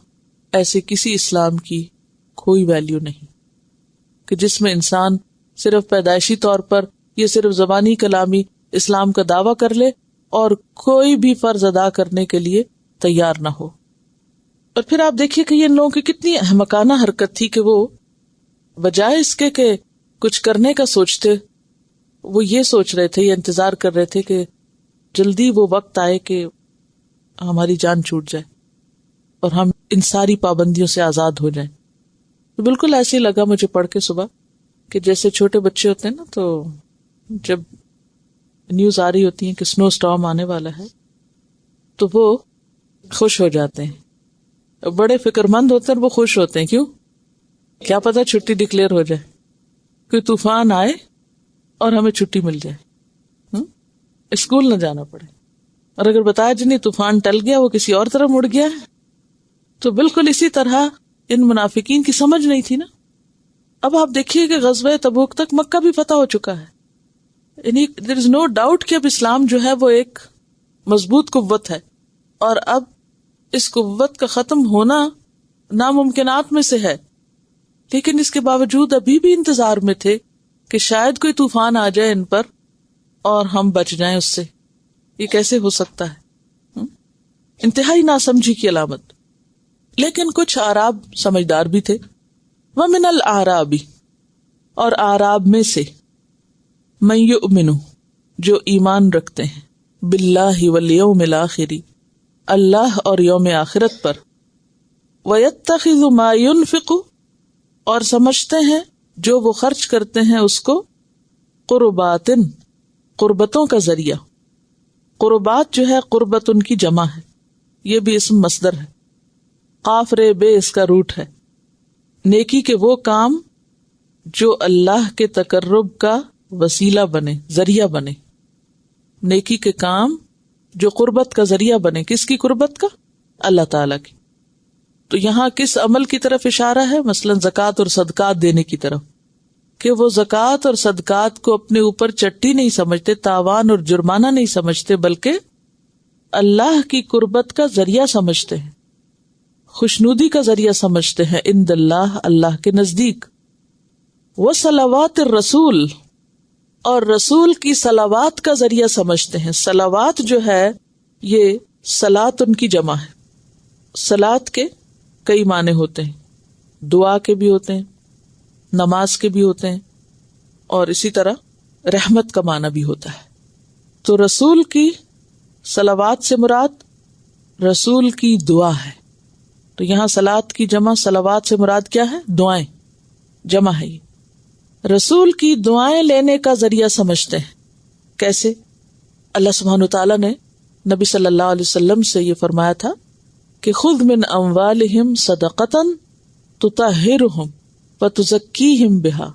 A: ایسے کسی اسلام کی کوئی ویلیو نہیں کہ جس میں انسان صرف پیدائشی طور پر یہ صرف زبانی کلامی اسلام کا دعویٰ کر لے اور کوئی بھی فرض ادا کرنے کے لیے تیار نہ ہو. اور پھر آپ دیکھیے کہ یہ ان لوگوں کی کتنی احمقانہ حرکت تھی کہ وہ بجائے اس کے کہ کچھ کرنے کا سوچتے، وہ یہ سوچ رہے تھے، یہ انتظار کر رہے تھے کہ جلدی وہ وقت آئے کہ ہماری جان چھوٹ جائے اور ہم ان ساری پابندیوں سے آزاد ہو جائیں. تو بالکل ایسے ہی لگا مجھے پڑھ کے صبح کہ جیسے چھوٹے بچے ہوتے ہیں نا، تو جب نیوز آ رہی ہوتی ہے کہ سنو سٹارم آنے والا ہے تو وہ خوش ہو جاتے ہیں، بڑے فکر مند ہوتے ہیں، وہ خوش ہوتے ہیں. کیوں؟ کیا پتا چھٹی ڈکلیئر ہو جائے، کوئی طوفان آئے اور ہمیں چھٹی مل جائے، اسکول نہ جانا پڑے. اور اگر بتایا جنہیں طوفان ٹل گیا، وہ کسی اور طرف مڑ گیا. تو بالکل اسی طرح ان منافقین کی سمجھ نہیں تھی نا. اب آپ دیکھیے کہ غزوہ تبوک تک مکہ بھی فتح ہو چکا ہے، یعنی دیر از نو ڈاؤٹ کہ اب اسلام جو ہے وہ ایک مضبوط قوت ہے، اور اب اس قوت کا ختم ہونا ناممکنات میں سے ہے. لیکن اس کے باوجود ابھی بھی انتظار میں تھے کہ شاید کوئی طوفان آ جائے ان پر اور ہم بچ جائیں اس سے. یہ کیسے ہو سکتا ہے؟ انتہائی ناسمجھی کی علامت. لیکن کچھ اعراب سمجھدار بھی تھے. وَمِنَ الْأَعْرَابِ، اور اعراب میں سے، مَن يُؤْمِنُ، جو ایمان رکھتے ہیں، بِاللَّهِ وَالْيَوْمِ الْآخِرِ، اللہ اور یوم آخرت پر، وَيَتَّخِذُ مَا يُنْفِقُ، اور سمجھتے ہیں جو وہ خرچ کرتے ہیں اس کو، قرباتن، قربتوں کا ذریعہ. قربات جو ہے قربت ان کی جمع ہے، یہ بھی اسم مصدر ہے، قاف رے بے اس کا روٹ ہے. نیکی کے وہ کام جو اللہ کے تقرب کا وسیلہ بنے، ذریعہ بنے. نیکی کے کام جو قربت کا ذریعہ بنے. کس کی قربت کا؟ اللہ تعالی کی. تو یہاں کس عمل کی طرف اشارہ ہے؟ مثلا زکوٰۃ اور صدقات دینے کی طرف، کہ وہ زکوٰۃ اور صدقات کو اپنے اوپر چٹی نہیں سمجھتے، تاوان اور جرمانہ نہیں سمجھتے، بلکہ اللہ کی قربت کا ذریعہ سمجھتے ہیں، خوشنودی کا ذریعہ سمجھتے ہیں عند اللہ، اللہ کے نزدیک. وصلوات الرسول، اور رسول کی صلوات کا ذریعہ سمجھتے ہیں. صلوات جو ہے یہ صلات ان کی جمع ہے. صلات کے کئی معنی ہوتے ہیں، دعا کے بھی ہوتے ہیں، نماز کے بھی ہوتے ہیں، اور اسی طرح رحمت کا معنی بھی ہوتا ہے. تو رسول کی صلوات سے مراد رسول کی دعا ہے. تو یہاں صلات کی جمع، صلوات سے مراد کیا ہے؟ دعائیں جمع ہے. یہ رسول کی دعائیں لینے کا ذریعہ سمجھتے ہیں. کیسے؟ اللہ سبحانہ وتعالیٰ نے نبی صلی اللہ علیہ وسلم سے یہ فرمایا تھا کہ خذ من اموالہم صدقۃ تطہرہم وتزکیہم بہا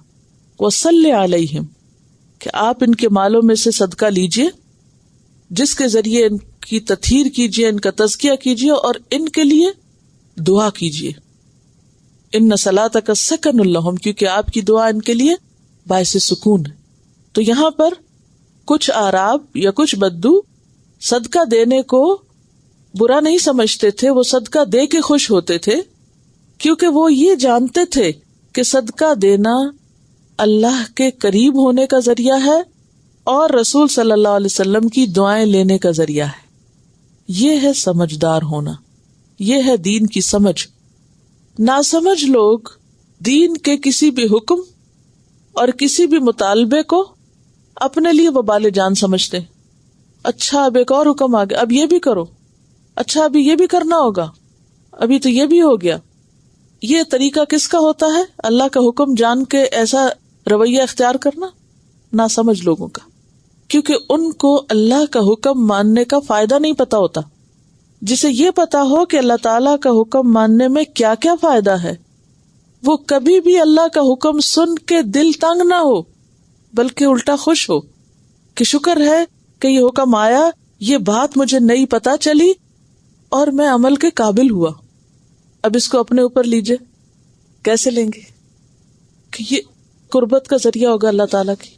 A: وصلی علیہم، کہ آپ ان کے مالوں میں سے صدقہ لیجئے جس کے ذریعے ان کی تطہیر کیجئے، ان کا تزکیہ کیجئے اور ان کے لیے دعا کیجئے. ان صلاتک سکن لہم، کیونکہ آپ کی دعا ان کے لیے باعث سکون ہے. تو یہاں پر کچھ اعراب یا کچھ بدو صدقہ دینے کو برا نہیں سمجھتے تھے، وہ صدقہ دے کے خوش ہوتے تھے، کیونکہ وہ یہ جانتے تھے کہ صدقہ دینا اللہ کے قریب ہونے کا ذریعہ ہے اور رسول صلی اللہ علیہ وسلم کی دعائیں لینے کا ذریعہ ہے. یہ ہے سمجھدار ہونا، یہ ہے دین کی سمجھ. ناسمجھ لوگ دین کے کسی بھی حکم اور کسی بھی مطالبے کو اپنے لیے وبال جان سمجھتے ہیں. اچھا اب ایک اور حکم آ گیا، اب یہ بھی کرو، اچھا ابھی یہ بھی کرنا ہوگا، ابھی تو یہ بھی ہو گیا. یہ طریقہ کس کا ہوتا ہے؟ اللہ کا حکم جان کے ایسا رویہ اختیار کرنا ناسمجھ لوگوں کا، کیونکہ ان کو اللہ کا حکم ماننے کا فائدہ نہیں پتا ہوتا. جسے یہ پتا ہو کہ اللہ تعالیٰ کا حکم ماننے میں کیا کیا فائدہ ہے، وہ کبھی بھی اللہ کا حکم سن کے دل تنگ نہ ہو بلکہ الٹا خوش ہو کہ شکر ہے کہ یہ حکم آیا، یہ بات مجھے نئی پتا چلی اور میں عمل کے قابل ہوا، اب اس کو اپنے اوپر لیجئے۔ کیسے لیں گے؟ کہ یہ قربت کا ذریعہ ہوگا اللہ تعالیٰ کی،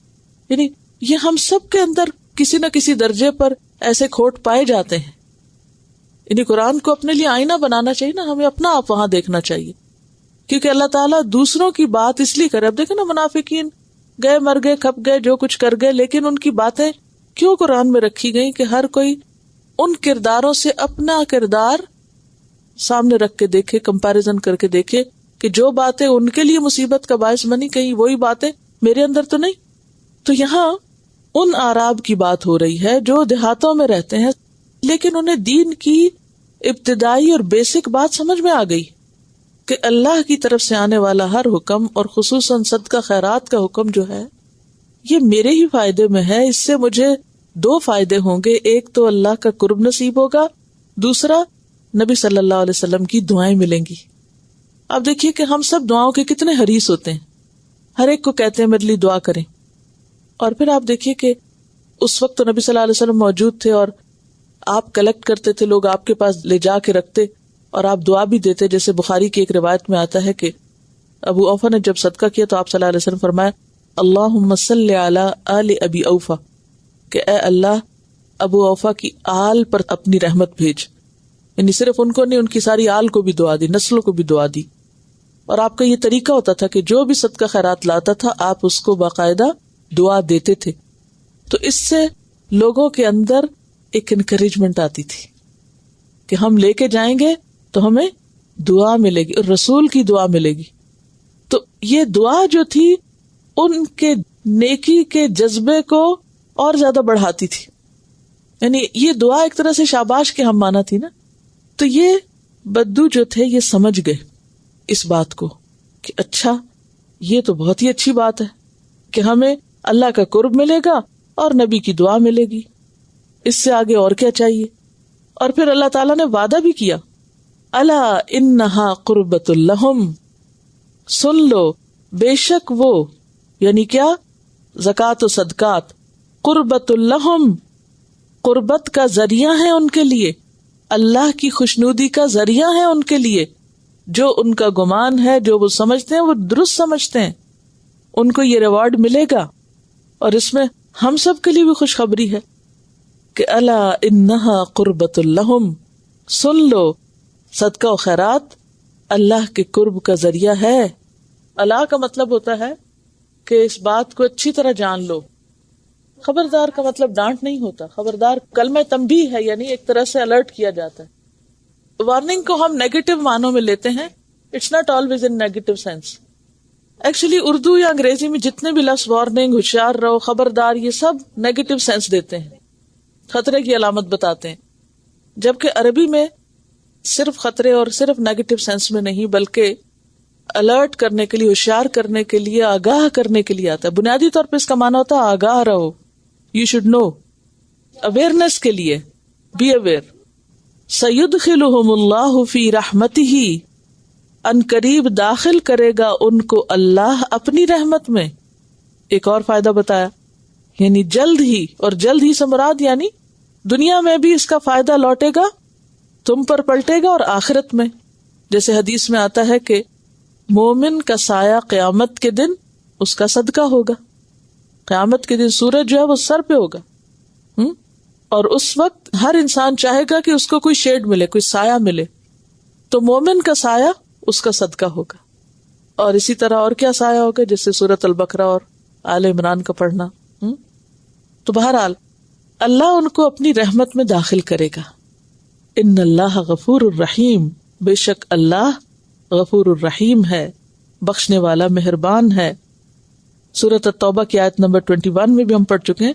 A: یعنی یہ ہم سب کے اندر کسی نہ کسی درجے پر ایسے کھوٹ پائے جاتے ہیں، یعنی قرآن کو اپنے لیے آئینہ بنانا چاہیے نا، ہمیں اپنا آپ وہاں دیکھنا چاہیے، کیونکہ اللہ تعالیٰ دوسروں کی بات اس لیے کرے۔ اب دیکھیں نا، منافقین گئے مر گئے کھپ گئے جو کچھ کر گئے، لیکن ان کی باتیں کیوں قرآن میں رکھی گئی کہ ہر کوئی ان کرداروں سے اپنا کردار سامنے رکھ کے دیکھے، کمپیریزن کر کے دیکھے کہ جو باتیں ان کے لیے مصیبت کا باعث بنی کہیں وہی باتیں میرے اندر تو نہیں۔ تو یہاں ان اعراب کی بات ہو رہی ہے جو دیہاتوں میں رہتے ہیں لیکن انہیں دین کی ابتدائی اور بیسک بات سمجھ میں آ گئی کہ اللہ کی طرف سے آنے والا ہر حکم اور خصوصاً صدقہ خیرات کا حکم جو ہے یہ میرے ہی فائدے میں ہے، اس سے مجھے دو فائدے ہوں گے، ایک تو اللہ کا قرب نصیب ہوگا، دوسرا نبی صلی اللہ علیہ وسلم کی دعائیں ملیں گی۔ اب دیکھیے کہ ہم سب دعاؤں کے کتنے حریص ہوتے ہیں، ہر ایک کو کہتے ہیں میرے لیے دعا کریں، اور پھر آپ دیکھیے کہ اس وقت تو نبی صلی اللہ علیہ وسلم موجود تھے اور آپ کلیکٹ کرتے تھے، لوگ آپ کے پاس لے جا کے رکھتے اور آپ دعا بھی دیتے، جیسے بخاری کی ایک روایت میں آتا ہے کہ ابو اوفا نے جب صدقہ کیا تو آپ صلی اللہ علیہ وسلم فرمایا اللہم صلی علی آل ابی اوفا، کہ اے اللہ ابو اوفا کی آل پر اپنی رحمت بھیج، یعنی صرف ان کو نہیں، ان کی ساری آل کو بھی دعا دی، نسلوں کو بھی دعا دی۔ اور آپ کا یہ طریقہ ہوتا تھا کہ جو بھی صدقہ خیرات لاتا تھا آپ اس کو باقاعدہ دعا دیتے تھے، تو اس سے لوگوں کے اندر ایک انکریجمنٹ آتی تھی کہ ہم لے کے جائیں گے تو ہمیں دعا ملے گی اور رسول کی دعا ملے گی۔ تو یہ دعا جو تھی ان کے نیکی کے جذبے کو اور زیادہ بڑھاتی تھی، یعنی یہ دعا ایک طرح سے شاباش کے ہم مانا تھی نا۔ تو یہ بدو جو تھے یہ سمجھ گئے اس بات کو کہ اچھا یہ تو بہت ہی اچھی بات ہے کہ ہمیں اللہ کا قرب ملے گا اور نبی کی دعا ملے گی، اس سے آگے اور کیا چاہیے۔ اور پھر اللہ تعالیٰ نے وعدہ بھی کیا، الا انہا قربت لہم، سن لو بے شک وہ، یعنی کیا، زکوٰۃ و صدقات، قربت لہم، قربت کا ذریعہ ہے ان کے لیے، اللہ کی خوشنودی کا ذریعہ ہے ان کے لیے، جو ان کا گمان ہے، جو وہ سمجھتے ہیں وہ درست سمجھتے ہیں، ان کو یہ ریوارڈ ملے گا۔ اور اس میں ہم سب کے لیے بھی خوشخبری ہے کہ الا انہا قربت لہم، سن لو صدقہ و خیرات اللہ کے قرب کا ذریعہ ہے۔ اللہ کا مطلب ہوتا ہے کہ اس بات کو اچھی طرح جان لو۔ خبردار کا مطلب ڈانٹ نہیں ہوتا، خبردار کلمہ تنبیہ ہے، یعنی ایک طرح سے الرٹ کیا جاتا ہے۔ وارننگ کو ہم نیگیٹو معنوں میں لیتے ہیں، it's not always in negative sense. Actually Urdu یا انگریزی میں جتنے بھی لفظ وارننگ، ہوشیار رہو، خبردار، یہ سب نیگیٹو سینس دیتے ہیں، خطرے کی علامت بتاتے ہیں، جبکہ عربی میں صرف خطرے اور صرف نیگیٹو سینس میں نہیں بلکہ الرٹ کرنے کے لیے، ہوشیار کرنے کے لیے، آگاہ کرنے کے لیے آتا ہے۔ بنیادی طور پہ اس کا معنی ہوتا ہے آگاہ رہو، یو شوڈ نو، اویئرنیس کے لیے، بی اویئر۔ سیدخلہم اللہ فی رحمتہ، ان قریب داخل کرے گا ان کو اللہ اپنی رحمت میں۔ ایک اور فائدہ بتایا، یعنی جلد ہی، اور جلد ہی سے مراد یعنی دنیا میں بھی اس کا فائدہ لوٹے گا، تم پر پلٹے گا، اور آخرت میں، جیسے حدیث میں آتا ہے کہ مومن کا سایہ قیامت کے دن اس کا صدقہ ہوگا۔ قیامت کے دن سورج جو ہے وہ سر پہ ہوگا، اور اس وقت ہر انسان چاہے گا کہ اس کو کوئی شیڈ ملے، کوئی سایہ ملے، تو مومن کا سایہ اس کا صدقہ ہوگا۔ اور اسی طرح اور کیا سایہ ہوگا، جیسے سورۃ البقرہ اور آل عمران کا پڑھنا۔ تو بہرحال اللہ ان کو اپنی رحمت میں داخل کرے گا۔ ان اللہ غفور الرحیم، بے شک اللہ غفور الرحیم ہے، بخشنے والا مہربان ہے۔ سورۃ التوبہ کی آیت نمبر 21 میں بھی ہم پڑھ چکے ہیں،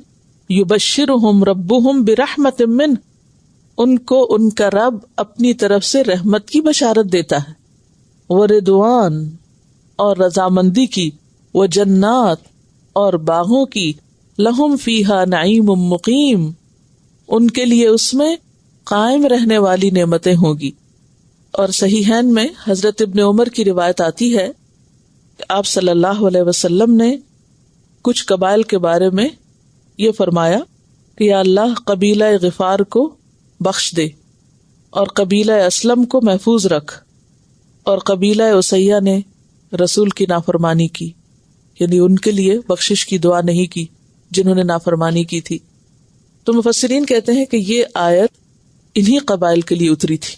A: یبشرہم ربہم برحمت منہ، ان کو ان کا رب اپنی طرف سے رحمت کی بشارت دیتا ہے، ورضوان، اور رضامندی کی، وجنات، اور باغوں کی، لہم فیہا نعیم مقیم، ان کے لیے اس میں قائم رہنے والی نعمتیں ہوں گی. اور صحیحین میں حضرت ابن عمر کی روایت آتی ہے کہ آپ صلی اللہ علیہ وسلم نے کچھ قبائل کے بارے میں یہ فرمایا کہ یا اللہ قبیلہ غفار کو بخش دے اور قبیلہ اسلم کو محفوظ رکھ، اور قبیلہ اسیہ نے رسول کی نافرمانی کی، یعنی ان کے لیے بخشش کی دعا نہیں کی جنہوں نے نافرمانی کی تھی. تو مفسرین کہتے ہیں کہ یہ آیت انہی قبائل کے لیے اتری تھی،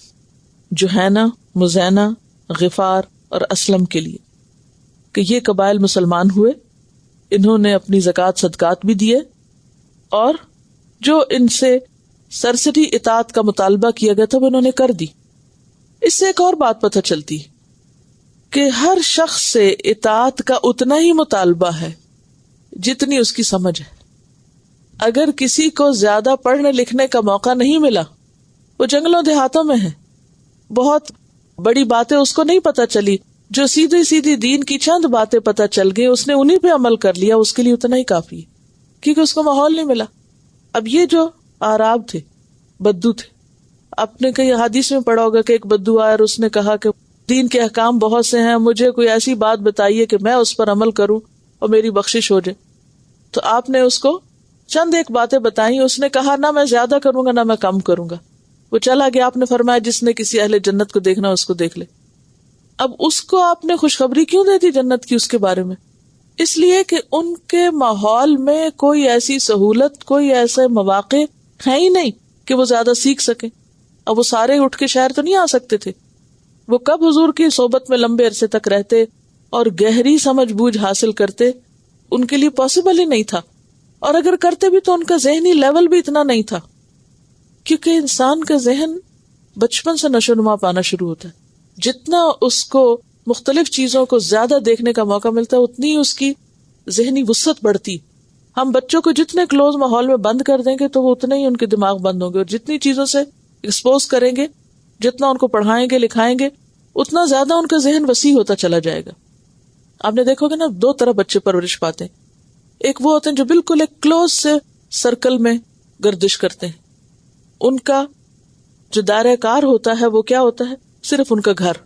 A: جوہینہ، مزینہ، غفار اور اسلم کے لیے، کہ یہ قبائل مسلمان ہوئے، انہوں نے اپنی زکوٰۃ صدقات بھی دیے، اور جو ان سے سرسری اطاعت کا مطالبہ کیا گیا تھا وہ انہوں نے کر دی. اس سے ایک اور بات پتہ چلتی کہ ہر شخص سے اطاعت کا اتنا ہی مطالبہ ہے جتنی اس کی سمجھ ہے. اگر کسی کو زیادہ پڑھنے لکھنے کا موقع نہیں ملا، وہ جنگلوں دیہاتوں میں ہے، بہت بڑی باتیں اس کو نہیں پتہ چلی، جو سیدھی سیدھی دین کی چند باتیں پتہ چل گئی، اس نے انہی پہ عمل کر لیا، اس کے لیے اتنا ہی کافی ہے، کیونکہ اس کو ماحول نہیں ملا. اب یہ جو اعراب تھے، بدو تھے، آپ نے کئی حدیث میں پڑھا ہوگا کہ ایک بدو آیا اور اس نے کہا کہ دین کے احکام بہت سے ہیں، مجھے کوئی ایسی بات بتائیے کہ میں اس پر عمل کروں اور میری بخشش ہو جائے. تو آپ نے اس کو چند ایک باتیں بتائیں، اس نے کہا نہ میں زیادہ کروں گا نہ میں کم کروں گا. وہ چلا گیا. آپ نے فرمایا جس نے کسی اہل جنت کو دیکھنا اس کو دیکھ لے. اب اس کو آپ نے خوشخبری کیوں دے دی جنت کی اس کے بارے میں؟ اس لیے کہ ان کے ماحول میں کوئی ایسی سہولت، کوئی ایسے مواقع ہے ہی نہیں کہ وہ زیادہ سیکھ سکیں. اب وہ سارے اٹھ کے شہر تو نہیں آ سکتے تھے، وہ کب حضور کی صحبت میں لمبے عرصے تک رہتے اور گہری سمجھ بوجھ حاصل کرتے، ان کے لیے پاسبل ہی نہیں تھا. اور اگر کرتے بھی تو ان کا ذہنی لیول بھی اتنا نہیں تھا، کیونکہ انسان کا ذہن بچپن سے نشو نما پانا شروع ہوتا ہے. جتنا اس کو مختلف چیزوں کو زیادہ دیکھنے کا موقع ملتا ہے اتنی اس کی ذہنی وسعت بڑھتی. ہم بچوں کو جتنے کلوز ماحول میں بند کر دیں گے تو وہ اتنے ہی ان کے دماغ بند ہوں گے، اور جتنی چیزوں سے ایکسپوز کریں گے، جتنا ان کو پڑھائیں گے لکھائیں گے، اتنا زیادہ ان کا ذہن وسیع ہوتا چلا جائے گا. آپ نے دیکھو گے نا، دو طرح بچے پرورش پاتے ہیں. ایک وہ ہوتے ہیں جو بالکل ایک کلوز سے سرکل میں گردش کرتے ہیں، ان کا جو دائرہ کار ہوتا ہے وہ کیا ہوتا ہے؟ صرف ان کا گھر.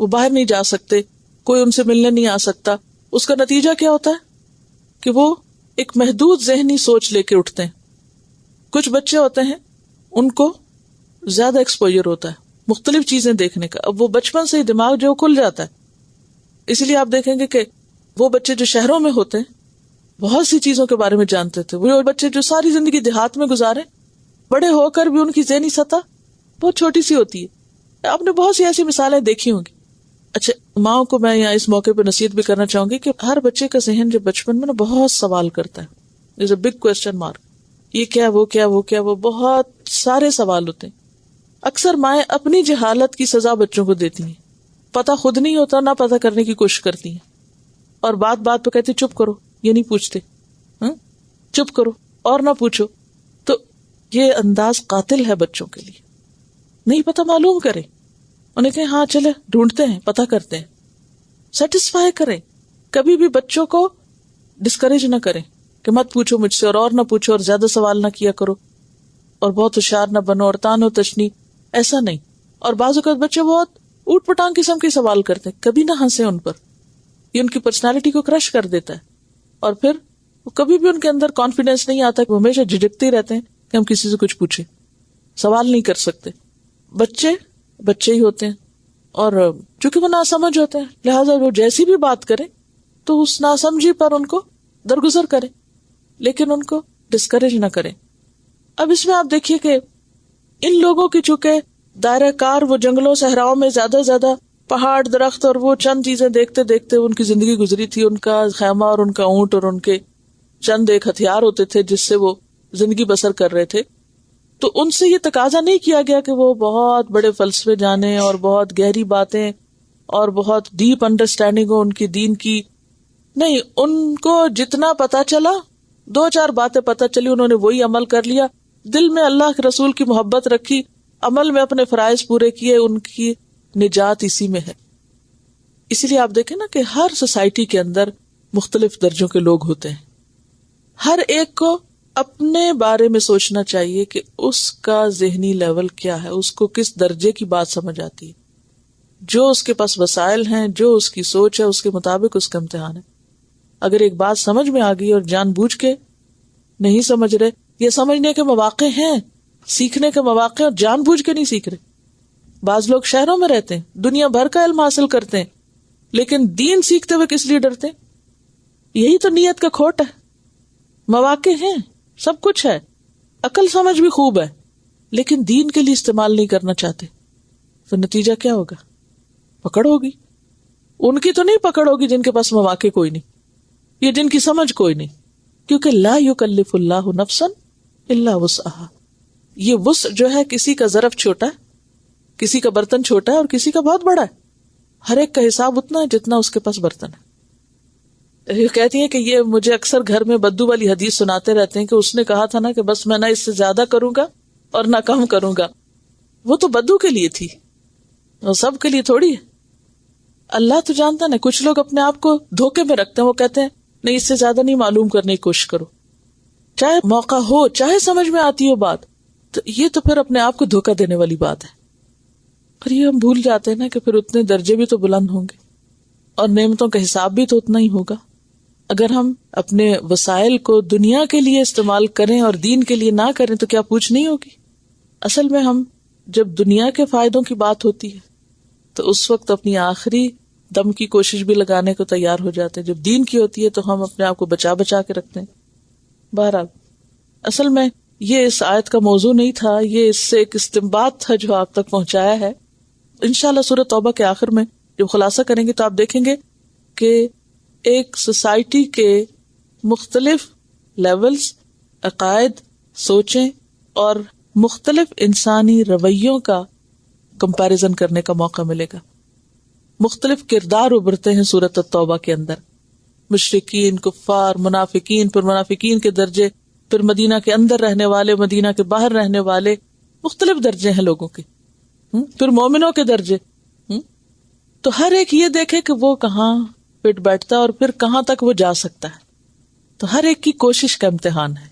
A: وہ باہر نہیں جا سکتے، کوئی ان سے ملنے نہیں آ سکتا. اس کا نتیجہ کیا ہوتا ہے کہ وہ ایک محدود ذہنی سوچ لے کے اٹھتے ہیں. کچھ بچے ہوتے ہیں ان کو زیادہ ایکسپوجر ہوتا ہے مختلف چیزیں دیکھنے کا، اب وہ بچپن سے ہی دماغ جو کھل جاتا ہے. اسی لیے آپ دیکھیں گے کہ وہ بچے جو شہروں میں ہوتے ہیں بہت سی چیزوں کے بارے میں جانتے تھے، وہ بچے جو ساری زندگی دیہات میں گزارے، بڑے ہو کر بھی ان کی ذہنی سطح بہت چھوٹی سی ہوتی ہے. آپ نے بہت سی ایسی مثالیں دیکھی ہوں گی. اچھا، ماؤں کو میں یہاں اس موقع پہ نصیحت بھی کرنا چاہوں گی کہ ہر بچے کا ذہن جو بچپن میں نا بہت سوال کرتا ہے. There's a big question mark. یہ کیا، وہ کیا، وہ کیا، وہ بہت سارے سوال ہوتے ہیں. اکثر مائیں اپنی جہالت کی سزا بچوں کو دیتی ہیں، پتہ خود نہیں ہوتا، نہ پتہ کرنے کی کوشش کرتی ہیں، اور بات بات پہ کہتی چپ کرو، یہ نہیں پوچھتے، چپ کرو اور نہ پوچھو. تو یہ انداز قاتل ہے بچوں کے لیے. نہیں پتہ معلوم کریں، انہیں کہیں ہاں چلے ڈھونڈتے ہیں، پتہ کرتے ہیں، سیٹسفائی کریں. کبھی بھی بچوں کو ڈسکریج نہ کریں کہ مت پوچھو مجھ سے، اور نہ پوچھو، اور زیادہ سوال نہ کیا کرو، اور بہت ہوشیار نہ بنو، اور تان و تشنی، ایسا نہیں. اور بعض اوقات بچے بہت اوٹ پٹانگ قسم کے سوال کرتے ہیں، کبھی نہ ہنسے ان پر، یہ ان کی پرسنالٹی کو کرش کر دیتا ہے. اور پھر کبھی بھی ان کے اندر کانفیڈینس نہیں آتا، کہ وہ ہمیشہ جھجکتے ہی رہتے ہیں کہ ہم کسی سے کچھ پوچھیں، سوال نہیں کر سکتے. بچے بچے ہی ہوتے ہیں، اور چونکہ وہ ناسمجھ ہوتے ہیں، لہٰذا وہ جیسی بھی بات کریں تو اس ناسمجھی پر ان کو درگزر کریں، لیکن ان کو ڈسکریج نہ کریں. اب اس میں آپ دیکھیے کہ ان لوگوں کی چونکہ دائرہ کار وہ جنگلوں صحراؤں میں زیادہ پہاڑ درخت اور وہ چند چیزیں دیکھتے دیکھتے ان کی زندگی گزری تھی. ان کا خیمہ اور ان کا اونٹ اور ان کے چند ایک ہتھیار ہوتے تھے جس سے وہ زندگی بسر کر رہے تھے. تو ان سے یہ تقاضا نہیں کیا گیا کہ وہ بہت بڑے فلسفے جانے اور بہت گہری باتیں اور بہت ڈیپ انڈرسٹینڈنگ ہو ان کی دین کی. نہیں، ان کو جتنا پتا چلا، 2-4 باتیں پتا چلی، انہوں نے وہی عمل کر لیا. دل میں اللہ کے رسول کی محبت رکھی، عمل میں اپنے فرائض پورے کیے. ان کی نجات اسی میں ہے. اسی لیے آپ دیکھیں نا کہ ہر سوسائٹی کے اندر مختلف درجوں کے لوگ ہوتے ہیں، ہر ایک کو اپنے بارے میں سوچنا چاہیے کہ اس کا ذہنی لیول کیا ہے، اس کو کس درجے کی بات سمجھ آتی ہے. جو اس کے پاس وسائل ہیں، جو اس کی سوچ ہے، اس کے مطابق اس کا امتحان ہے. اگر ایک بات سمجھ میں آ گئی اور جان بوجھ کے نہیں سمجھ رہے، یہ سمجھنے کے مواقع ہیں، سیکھنے کے مواقع، اور جان بوجھ کے نہیں سیکھ رہے. بعض لوگ شہروں میں رہتے ہیں، دنیا بھر کا علم حاصل کرتے ہیں، لیکن دین سیکھتے ہوئے کس لیے ڈرتے ہیں؟ یہی تو نیت کا کھوٹ ہے. مواقع ہیں، سب کچھ ہے، عقل سمجھ بھی خوب ہے، لیکن دین کے لیے استعمال نہیں کرنا چاہتے. تو نتیجہ کیا ہوگا؟ پکڑ ہوگی. ان کی تو نہیں پکڑ ہوگی جن کے پاس مواقع کوئی نہیں، یہ جن کی سمجھ کوئی نہیں، کیونکہ لا یکلف اللہ نفسا الا وسعها. یہ وسع جو ہے، کسی کا ظرف چھوٹا ہے، کسی کا برتن چھوٹا ہے اور کسی کا بہت بڑا ہے. ہر ایک کا حساب اتنا ہے جتنا اس کے پاس برتن ہے. یہ کہتی ہیں کہ یہ مجھے اکثر گھر میں بدو والی حدیث سناتے رہتے ہیں کہ اس نے کہا تھا نا کہ بس میں نہ اس سے زیادہ کروں گا اور نہ کم کروں گا. وہ تو بدو کے لیے تھی، وہ سب کے لیے تھوڑی ہے. اللہ تو جانتا نا. کچھ لوگ اپنے آپ کو دھوکے میں رکھتے ہیں، وہ کہتے ہیں نہیں اس سے زیادہ نہیں معلوم کرنے کی کوشش کرو، چاہے موقع ہو، چاہے سمجھ میں آتی ہو بات. تو یہ تو پھر اپنے آپ کو دھوکہ دینے والی بات ہے. پر یہ ہم بھول جاتے ہیں نا کہ پھر اتنے درجے بھی تو بلند ہوں گے اور نعمتوں کا حساب بھی تو اتنا ہی ہوگا. اگر ہم اپنے وسائل کو دنیا کے لیے استعمال کریں اور دین کے لیے نہ کریں تو کیا پوچھ نہیں ہوگی؟ اصل میں ہم جب دنیا کے فائدوں کی بات ہوتی ہے تو اس وقت اپنی آخری دم کی کوشش بھی لگانے کو تیار ہو جاتے ہیں. جب دین کی ہوتی ہے تو ہم اپنے آپ کو بچا بچا کے رکھتے ہیں. بہرحال اصل میں یہ اس آیت کا موضوع نہیں تھا، یہ اس سے ایک استنباط تھا جو آپ تک پہنچایا ہے. انشاءاللہ سورۃ توبہ کے آخر میں جو خلاصہ کریں گے تو آپ دیکھیں گے کہ ایک سوسائٹی کے مختلف لیولز، عقائد، سوچیں اور مختلف انسانی رویوں کا کمپیریزن کرنے کا موقع ملے گا. مختلف کردار ابھرتے ہیں سورۃ التوبہ کے اندر، مشرکین، کفار، منافقین، پھر منافقین کے درجے، پھر مدینہ کے اندر رہنے والے، مدینہ کے باہر رہنے والے، مختلف درجے ہیں لوگوں کے، پھر مومنوں کے درجے. تو ہر ایک یہ دیکھے کہ وہ کہاں پٹ بیٹھتا ہے اور پھر کہاں تک وہ جا سکتا ہے. تو ہر ایک کی کوشش کا امتحان ہے.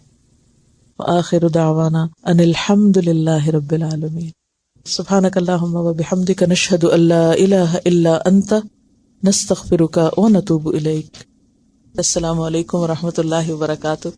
A: وآخر دعوانا ان الحمد للہ رب العالمین. سبحانک اللہم وبحمدک نشہد ان لا الہ الا انت نستغفرک ونتوب الیک. السلام علیکم ورحمۃ اللہ وبرکاتہ.